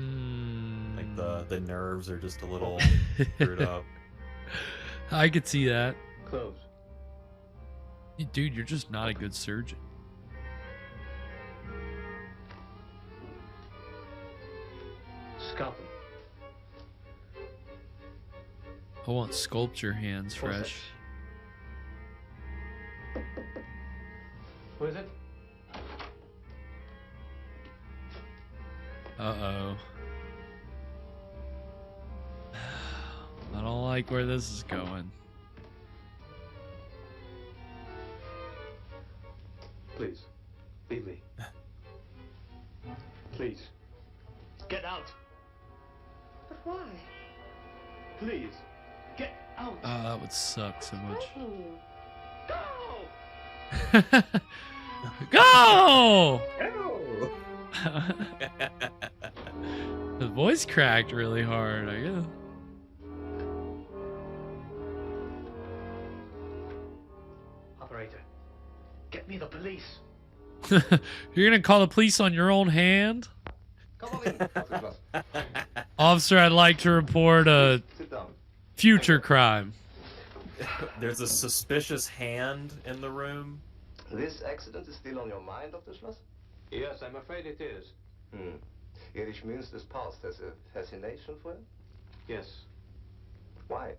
Like the nerves are just a little screwed up. I could see that. Close. Dude, you're just not a good surgeon. Scalpel. I want sculpture hands, Fresh. Who is it? like where this is going. Please, leave me. Please. Get out. But why? Please. Get out. Oh, that would suck so much. Go! Go! Oh. The voice cracked really hard, I guess. Operator, get me the police. You're gonna call the police on your own hand? Come on in. Officer, I'd like to report a Sit down. future crime. There's a suspicious hand in the room. This accident is still on your mind, Dr. Schloss? Yes, I'm afraid it is. Erich Münster's past has a fascination for him? Yes. Why?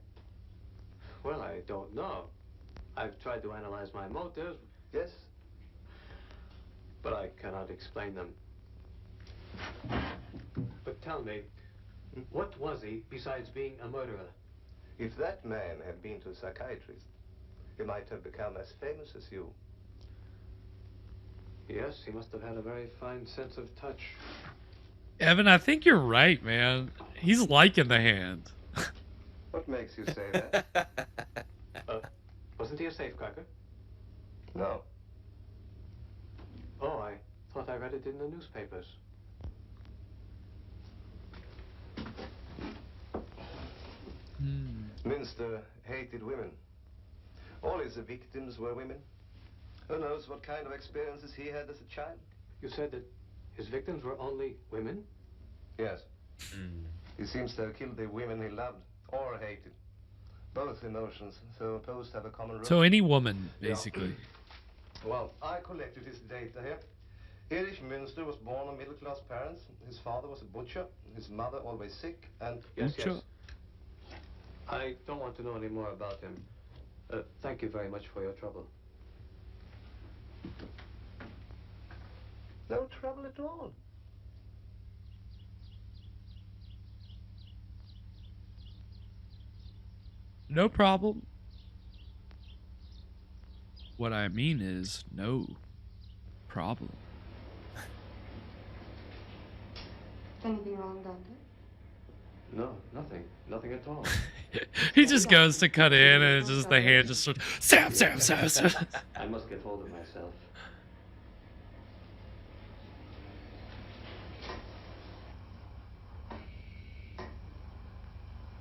Well, I don't know. I've tried to analyze my motives. Yes. But I cannot explain them. But tell me, what was he besides being a murderer? If that man had been to a psychiatrist, he might have become as famous as you. Yes, he must have had a very fine sense of touch. Evan, I think you're right, man. He's liking the hand. What makes you say that? Wasn't he a safecracker? No. Oh, I thought I read it in the newspapers. Münster hated women. All his victims were women. Who knows what kind of experiences he had as a child? You said that his victims were only women? Yes. He seems to have killed the women he loved or hated. Both emotions, so opposed to have a common root. So any woman, basically. Well, I collected his data here. Erich Münster was born of middle-class parents. His father was a butcher, his mother always sick, and... Yes. I don't want to know any more about him. Thank you very much for your trouble. No trouble at all. No problem. What I mean is, no problem. Anything wrong, Doctor? No, nothing. Nothing at all. He just goes to cut in and it's just the hand just sort of, Sam. I must get hold of myself.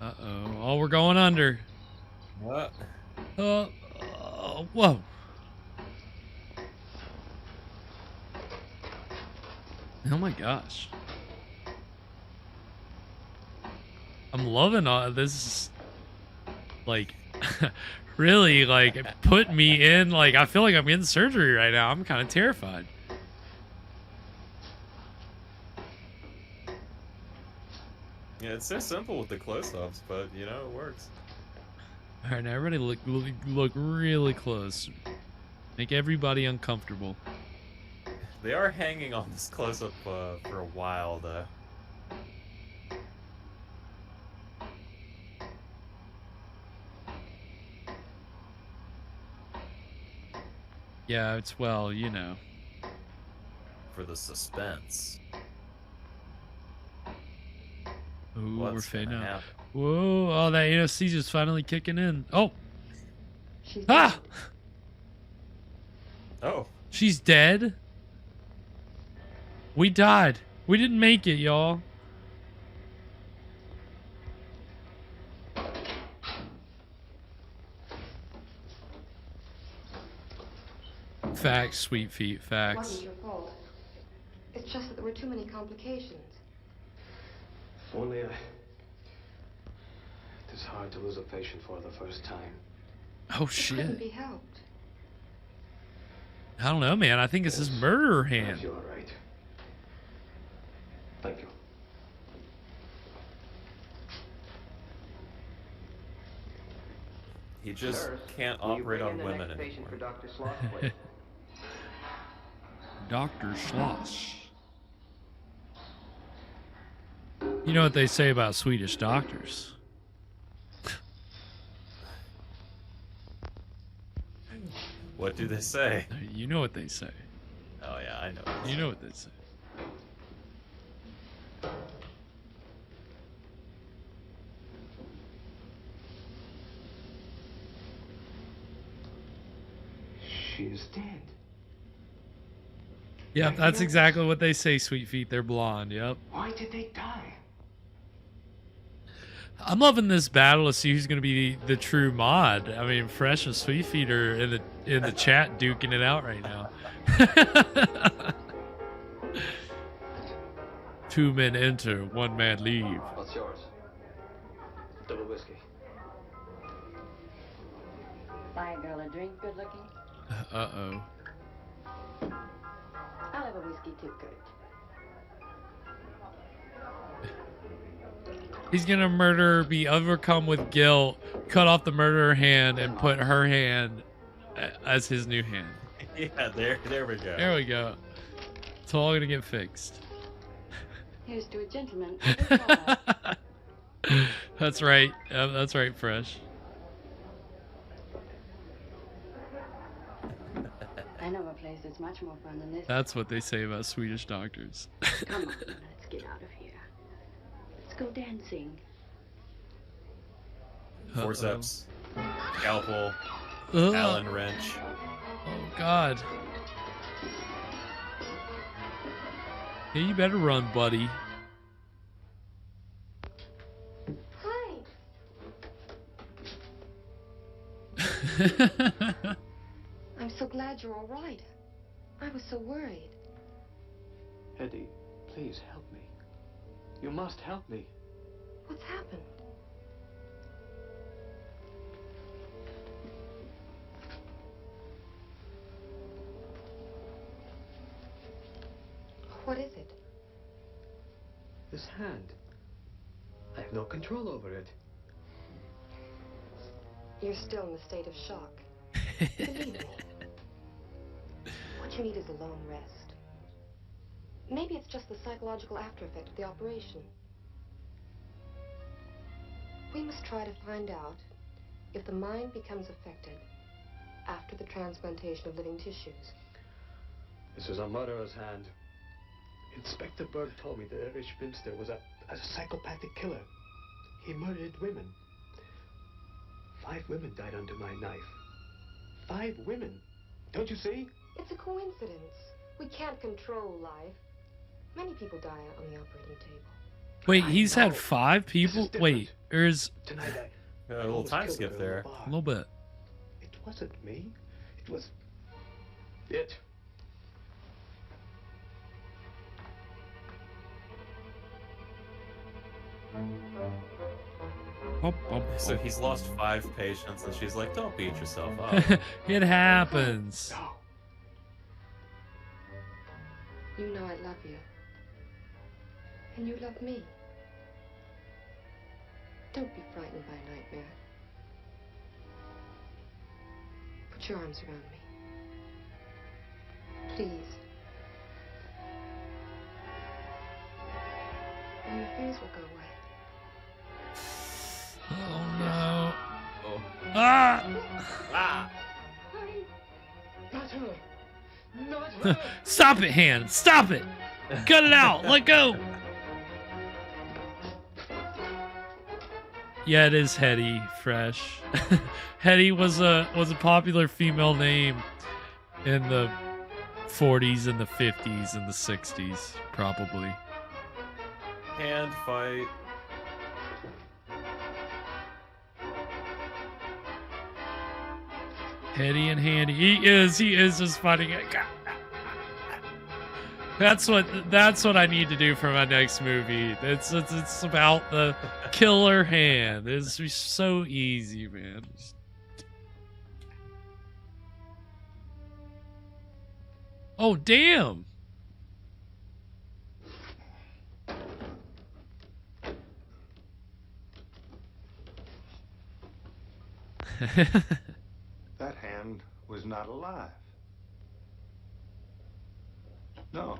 Uh-oh. Oh, we're going under. What? Whoa. Oh my gosh. I'm loving all this. Like, really, like, put me in, like, I feel like I'm in surgery right now. I'm kind of terrified. Yeah, it's so simple with the close-ups, but, you know, it works. All right, now everybody look really close. Make everybody uncomfortable. They are hanging on this close-up for a while, though. Yeah, it's, well, you know. For the suspense. Ooh, we're fading out. Happen? Whoa, oh, that anesthesia's finally kicking in. Oh! She's Ah! Oh. She's dead? We died. We didn't make it, y'all. Facts, sweet feet, It facts. wasn't your fault. It's just that there were too many complications. If only it is hard to lose a patient for the first time. Oh, It couldn't shit. be helped. I don't know, man. I think it's his murderer hand. You are right. Thank you. He just can't operate on women anymore. Dr. Schloss. You know what they say about Swedish doctors? What do they say? You know what they say. Oh yeah, I know. You know what they say. She is dead. Yep, that's exactly what they say, Sweet Feet. They're blonde, yep. Why did they die? I'm loving this battle to see who's going to be the true mod. I mean, Fresh and Sweet Feet are in the chat duking it out right now. 2 men enter, 1 man leave. What's yours? Double whiskey. Buy a girl a drink, good looking? Uh-oh. I'll have a whiskey too, Kurt. He's gonna murder, be overcome with guilt, cut off the murderer hand, and put her hand as his new hand. Yeah, there we go. There we go. It's all gonna get fixed. Here's to a gentleman. That's right. That's right, Fresh. I know a place that's much more fun than this. That's what they say about Swedish doctors. Come on, let's get out of here. Let's go dancing. Forceps, scalpel, Ugh. Allen wrench. Oh God. Yeah, you better run, buddy. Hi. I'm so glad you're all right. I was so worried. Eddie, please help me. You must help me. What's happened? What is it? This hand. I have no control over it. You're still in a state of shock. Believe me. What you need is a long rest. Maybe it's just the psychological after effect of the operation. We must try to find out if the mind becomes affected after the transplantation of living tissues. This is a murderer's hand. Inspector Berg told me that Erich Winster was a psychopathic killer. He murdered women. 5 women died under my knife. 5 women. Don't you see? It's a coincidence. We can't control life. Many people die on the operating table. Wait, he's had 5 people? Wait, there's Tonight a little time skip there. A little bit. It wasn't me. It was... it. So he's lost 5 patients, and she's like, "Don't beat yourself up." It happens. No. You know I love you. And you love me. Don't be frightened by a nightmare. Put your arms around me. Please. And your fears will go away. Oh no. Oh. Ah! Ah! Not her. Not her. Stop it, hand. Stop it. Cut it out. Let go. Yeah, it is Hetty Fresh. Hetty was a popular female name in the 40s and the 50s and the 60s, probably. Hand fight. Hetty and Handy. He is just fighting it. That's what I need to do for my next movie. It's about the killer hand. It's so easy, man. Oh damn. That hand was not alive. No.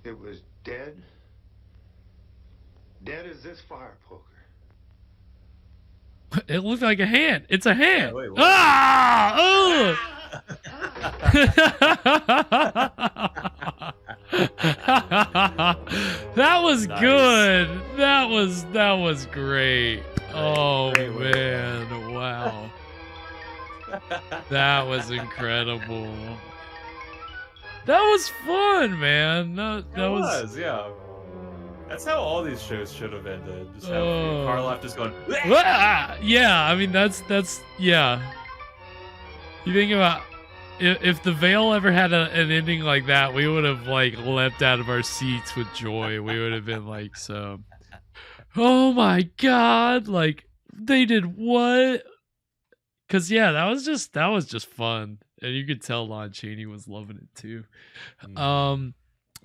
It was dead. Dead as this fire poker. It looked like a hand. It's a hand. wait, what? Ah! Oh! That was Nice. good. That was great. Oh Great way. man, wow. That was incredible. That was fun, man. That was yeah. That's how all these shows should have ended. Just have Oh. Karloff just going. Ah! Yeah, I mean that's yeah. You think about if the Veil ever had an ending like that, we would have like leapt out of our seats with joy. We would have been like, so, oh my god, like they did what? Because yeah, that was just fun, and you could tell Lon Chaney was loving it too.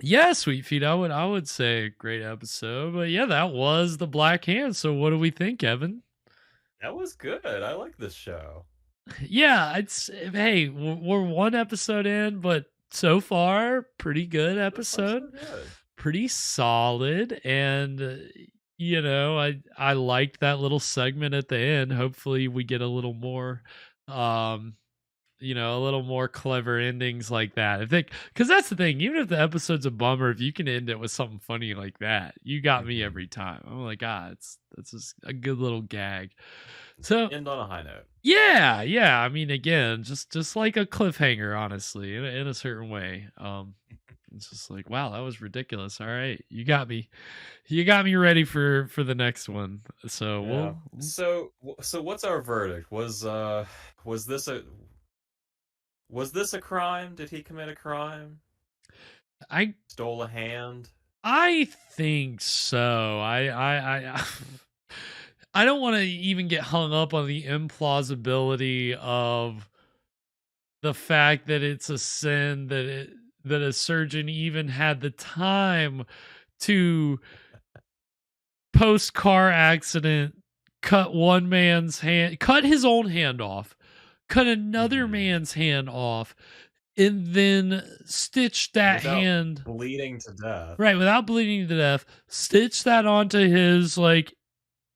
Yeah, Sweet Feet, I would say a great episode, but yeah, that was the Black Hand. So what do we think, Evan? That was good. I like this show. Yeah, hey, we're one episode in, but so far, pretty good episode. Good. Pretty solid, and you know, I liked that little segment at the end. Hopefully we get a little more you know, a little more clever endings like that. I think because that's the thing, even if the episode's a bummer, if you can end it with something funny like that, you got me every time. I'm like, that's just a good little gag. So End on a high note. yeah. I mean, again, just like a cliffhanger, honestly, in a certain way. It's just like, wow, that was ridiculous. All right, you got me ready for the next one. So Yeah. we'll So what's our verdict? Was this a crime? Did he commit a crime? I Stole a hand? I think so. I don't want to even get hung up on the implausibility of the fact that it's a sin that a surgeon even had the time to post car accident cut one man's hand, cut his own hand off, cut another man's hand off, and then stitch that Without hand bleeding to death. right without bleeding to death, stitch that onto his like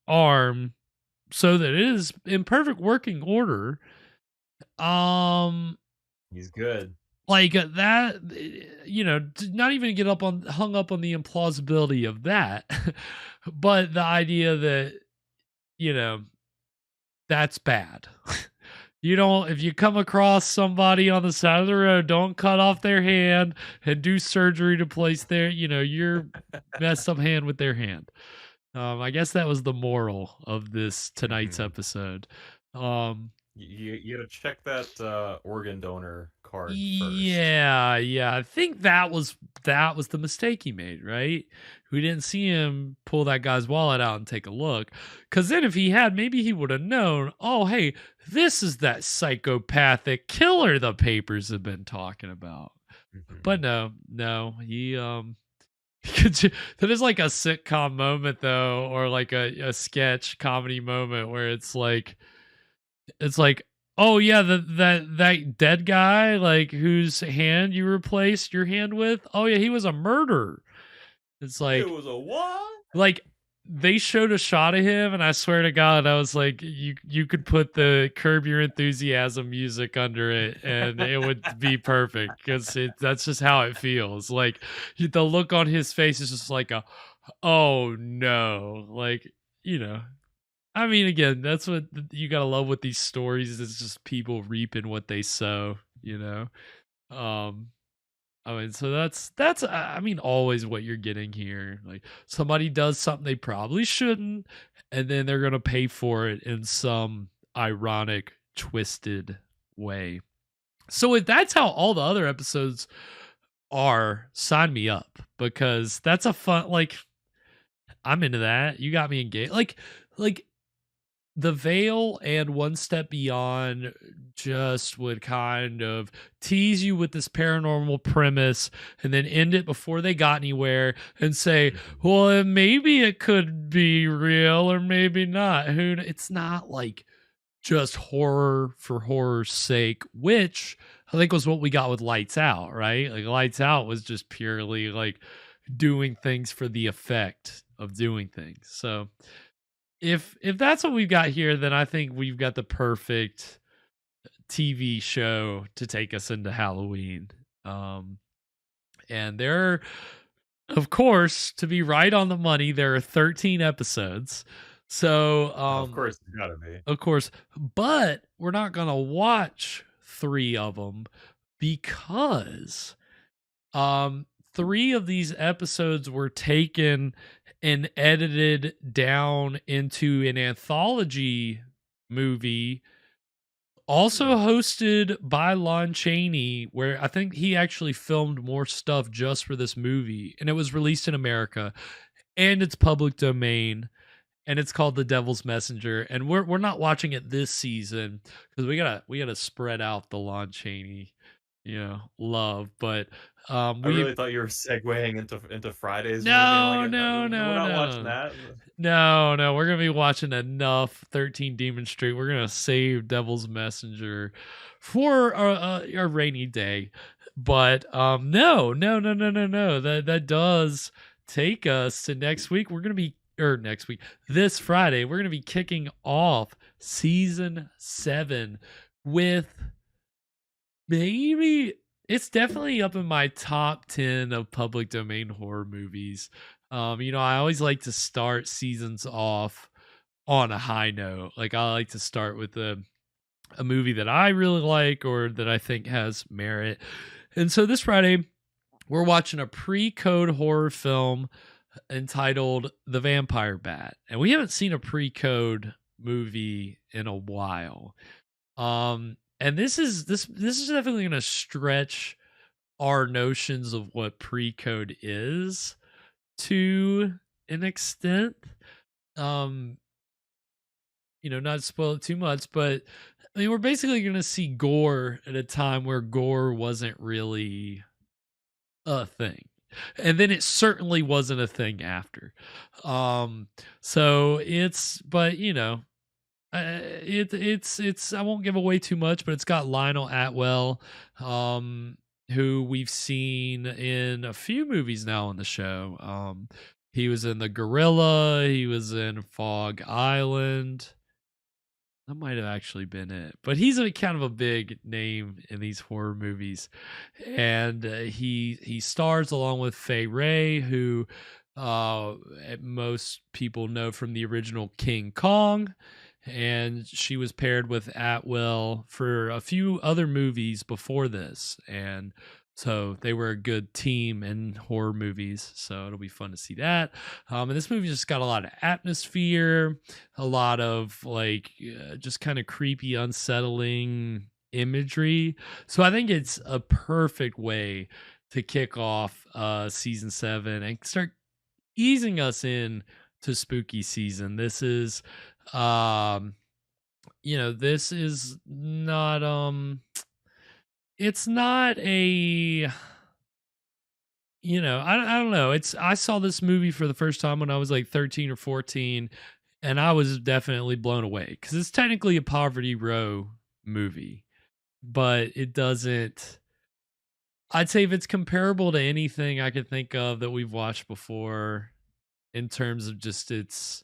arm so that it is in perfect working order. He's good. Like that, you know, not even get hung up on the implausibility of that, but the idea that, you know, that's bad. You don't, if you come across somebody on the side of the road, don't cut off their hand and do surgery to place their, you know, your messed up hand with their hand. I guess that was the moral of this tonight's episode. You gotta check that organ donor card first. Yeah. I think that was the mistake he made, right? We didn't see him pull that guy's wallet out and take a look. Because then if he had, maybe he would have known, oh, hey, this is that psychopathic killer the papers have been talking about. But no, he that is like a sitcom moment though, or like a sketch comedy moment where it's like, oh yeah, that dead guy, like whose hand you replaced your hand with, oh yeah, he was a murderer. It's like, it was a what? Like they showed a shot of him, and I swear to God, I was like, you could put the Curb Your Enthusiasm music under it, and it would be perfect because that's just how it feels. Like the look on his face is just like oh no, like, you know. I mean, again, that's what you gotta love with these stories. It's just people reaping what they sow, you know. I mean, so that's I mean, always what you're getting here. Like somebody does something they probably shouldn't, and then they're gonna pay for it in some ironic, twisted way. So if that's how all the other episodes are, sign me up, because that's a fun, like, I'm into that. You got me engaged. Like The Veil and One Step Beyond just would kind of tease you with this paranormal premise and then end it before they got anywhere and say, well, maybe it could be real or maybe not. It's not like just horror for horror's sake, which I think was what we got with Lights Out, right? Like Lights Out was just purely like doing things for the effect of doing things. So if that's what we've got here, then I think we've got the perfect TV show to take us into Halloween. And there, of course, to be right on the money, there are 13 episodes. So, of course, it's gotta be. Of course, but we're not gonna watch 3 of them because 3 of these episodes were taken and edited down into an anthology movie, also hosted by Lon Chaney, where I think he actually filmed more stuff just for this movie, and it was released in America, and it's public domain, and it's called The Devil's Messenger, and we're not watching it this season because we gotta spread out the Lon Chaney, love. But I really thought you were segueing into Friday's movie. no, We're not watching that. No, we're gonna be watching enough 13 Demon Street. We're gonna save Devil's Messenger for a rainy day. But no. That does take us to next week. This Friday, we're gonna be kicking off season 7 with maybe. It's definitely up in my top 10 of public domain horror movies. I always like to start seasons off on a high note. Like, I like to start with a movie that I really like or that I think has merit. And so this Friday, we're watching a pre-code horror film entitled The Vampire Bat. And we haven't seen a pre-code movie in a while. And this is definitely going to stretch our notions of what pre-code is to an extent. Not to spoil it too much, but I mean, we're basically going to see gore at a time where gore wasn't really a thing. And then it certainly wasn't a thing after. So it's I won't give away too much, but it's got Lionel Atwell, who we've seen in a few movies now on the show. He was in The Gorilla, he was in Fog Island. That might have actually been it, but he's kind of a big name in these horror movies, and he stars along with Fay Wray, who most people know from the original King Kong. And she was paired with Atwell for a few other movies before this. And so they were a good team in horror movies. So it'll be fun to see that. And this movie just got a lot of atmosphere, a lot of just kind of creepy, unsettling imagery. So I think it's a perfect way to kick off season 7 and start easing us in to spooky season. This is this is not it's not a I don't know. I saw this movie for the first time when I was like 13 or 14, and I was definitely blown away because it's technically a Poverty Row movie, but it doesn't. I'd say if it's comparable to anything I could think of that we've watched before in terms of just its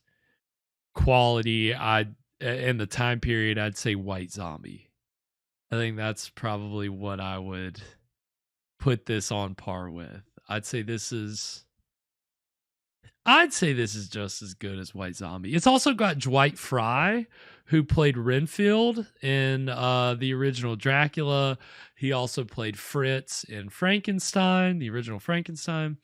quality, in the time period, I'd say White Zombie. I think that's probably what I would put this on par with. I'd say this is just as good as White Zombie. It's also got Dwight Frye, who played Renfield in the original Dracula. He also played Fritz in Frankenstein, the original Frankenstein.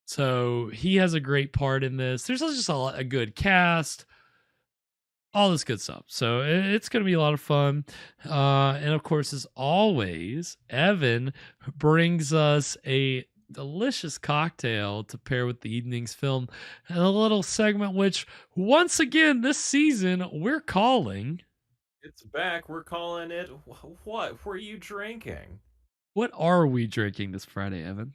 So he has a great part in this. There's just a good cast, all this good stuff. So it's going to be a lot of fun. And of course, as always, Evan brings us a delicious cocktail to pair with the evening's film and a little segment which, once again, this season, we're calling... It's back. We're calling it... What were you drinking? What are we drinking this Friday, Evan?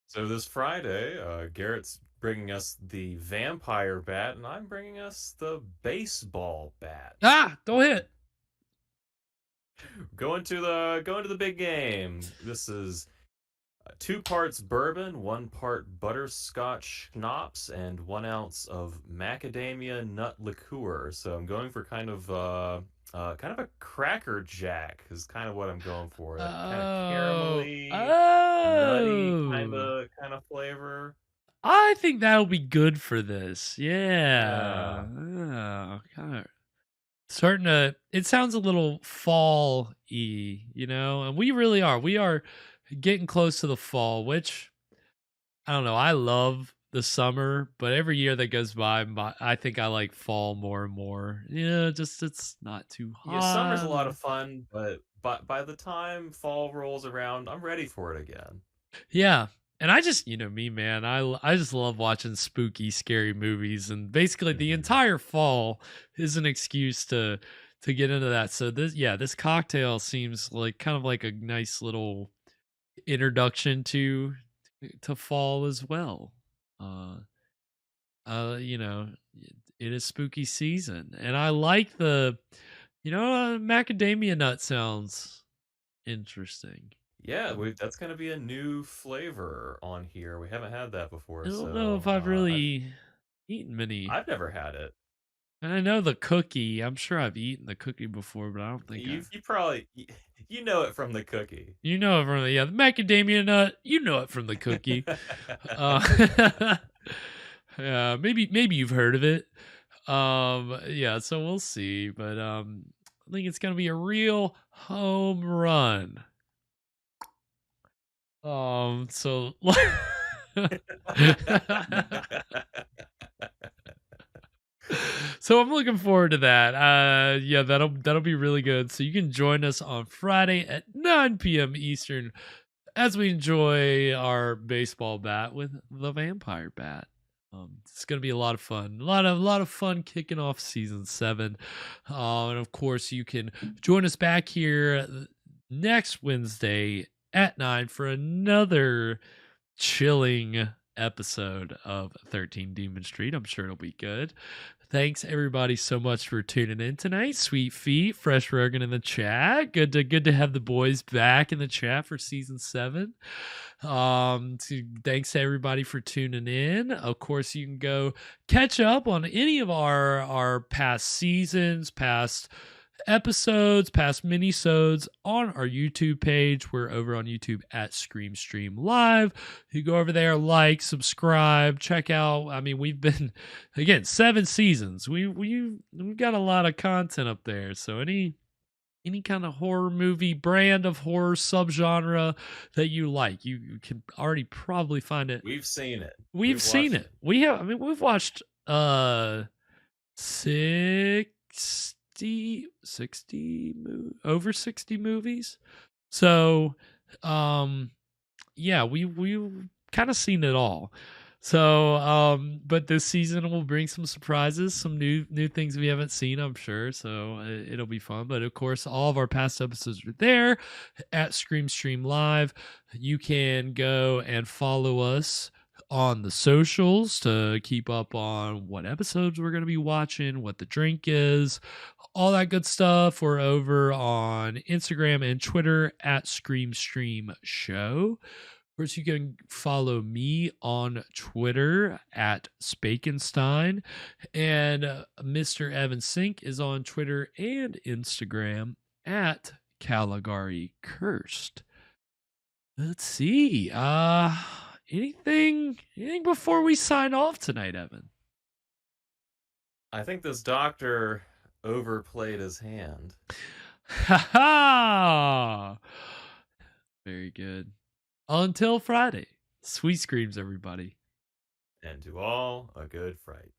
So this Friday, Garrett's bringing us the vampire bat, and I'm bringing us the baseball bat. Don't hit. Going to the big game. This is 2 parts bourbon, 1 part butterscotch schnapps, and 1 ounce of macadamia nut liqueur. So I'm going for kind of a Cracker Jack is kind of what I'm going for. That kind of Oh, caramelly, nutty oh. kind of flavor. I think that'll be good for this. Yeah. Yeah. Kind of starting to, it sounds a little fall-y, and we really are. We are getting close to the fall, which I don't know. I love the summer, but every year that goes by, I think I like fall more and more. Yeah, just it's not too Yeah, summer's a hot. lot of fun, but by the time fall rolls around, I'm ready for it again. Yeah. And I just, me, man, I just love watching spooky, scary movies, and basically the entire fall is an excuse to get into that. So this cocktail seems like kind of like a nice little introduction to fall as well. Uh you know, it is spooky season, and I like macadamia nut sounds interesting. Yeah, that's gonna be a new flavor on here. We haven't had that before, I don't know if I've really eaten many. I've never had it. And I know the cookie. I'm sure I've eaten the cookie before, but I don't think You probably you know it from the cookie. You know it from the macadamia nut. You know it from the cookie. Yeah, maybe you've heard of it. Yeah, so we'll see, but I think it's gonna be a real home run. So so I'm looking forward to that. Yeah, that'll be really good. So you can join us on Friday at 9 p.m. Eastern as we enjoy our baseball bat with the vampire bat. It's gonna be a lot of fun. A lot of fun kicking off season 7. And of course you can join us back here next Wednesday at 9 for another chilling episode of 13 Demon Street. I'm sure it'll be good. Thanks everybody so much for tuning in tonight. Sweet Feet, Fresh Rogan in the chat. Good to have the boys back in the chat for season 7. Thanks to everybody for tuning in. Of course, you can go catch up on any of our past seasons, past episodes, past mini-sodes on our YouTube page. We're over on YouTube at Scream Stream Live. You go over there, like, subscribe, check out. I mean, we've been again 7 seasons. We've got a lot of content up there. So any kind of horror movie, brand of horror subgenre that you like, you can already probably find it. We've seen it. We've seen it. We have. I mean, we've watched 60 over 60 movies. So yeah, we've kind of seen it all. So but this season will bring some surprises, some new things we haven't seen, I'm sure. So it'll be fun. But of course, all of our past episodes are there at Scream Stream Live. You can go and follow us on the socials to keep up on what episodes we're going to be watching, what the drink is, all that good stuff. We're over on Instagram and Twitter at Scream Stream Show. Of course, you can follow me on Twitter at Spakenstein, and Mr. Evan Sink is on Twitter and Instagram at Caligari Cursed. Let's see. Anything before we sign off tonight, Evan? I think this doctor overplayed his hand. Ha ha! Very good. Until Friday. Sweet screams, everybody. And to all, a good fright.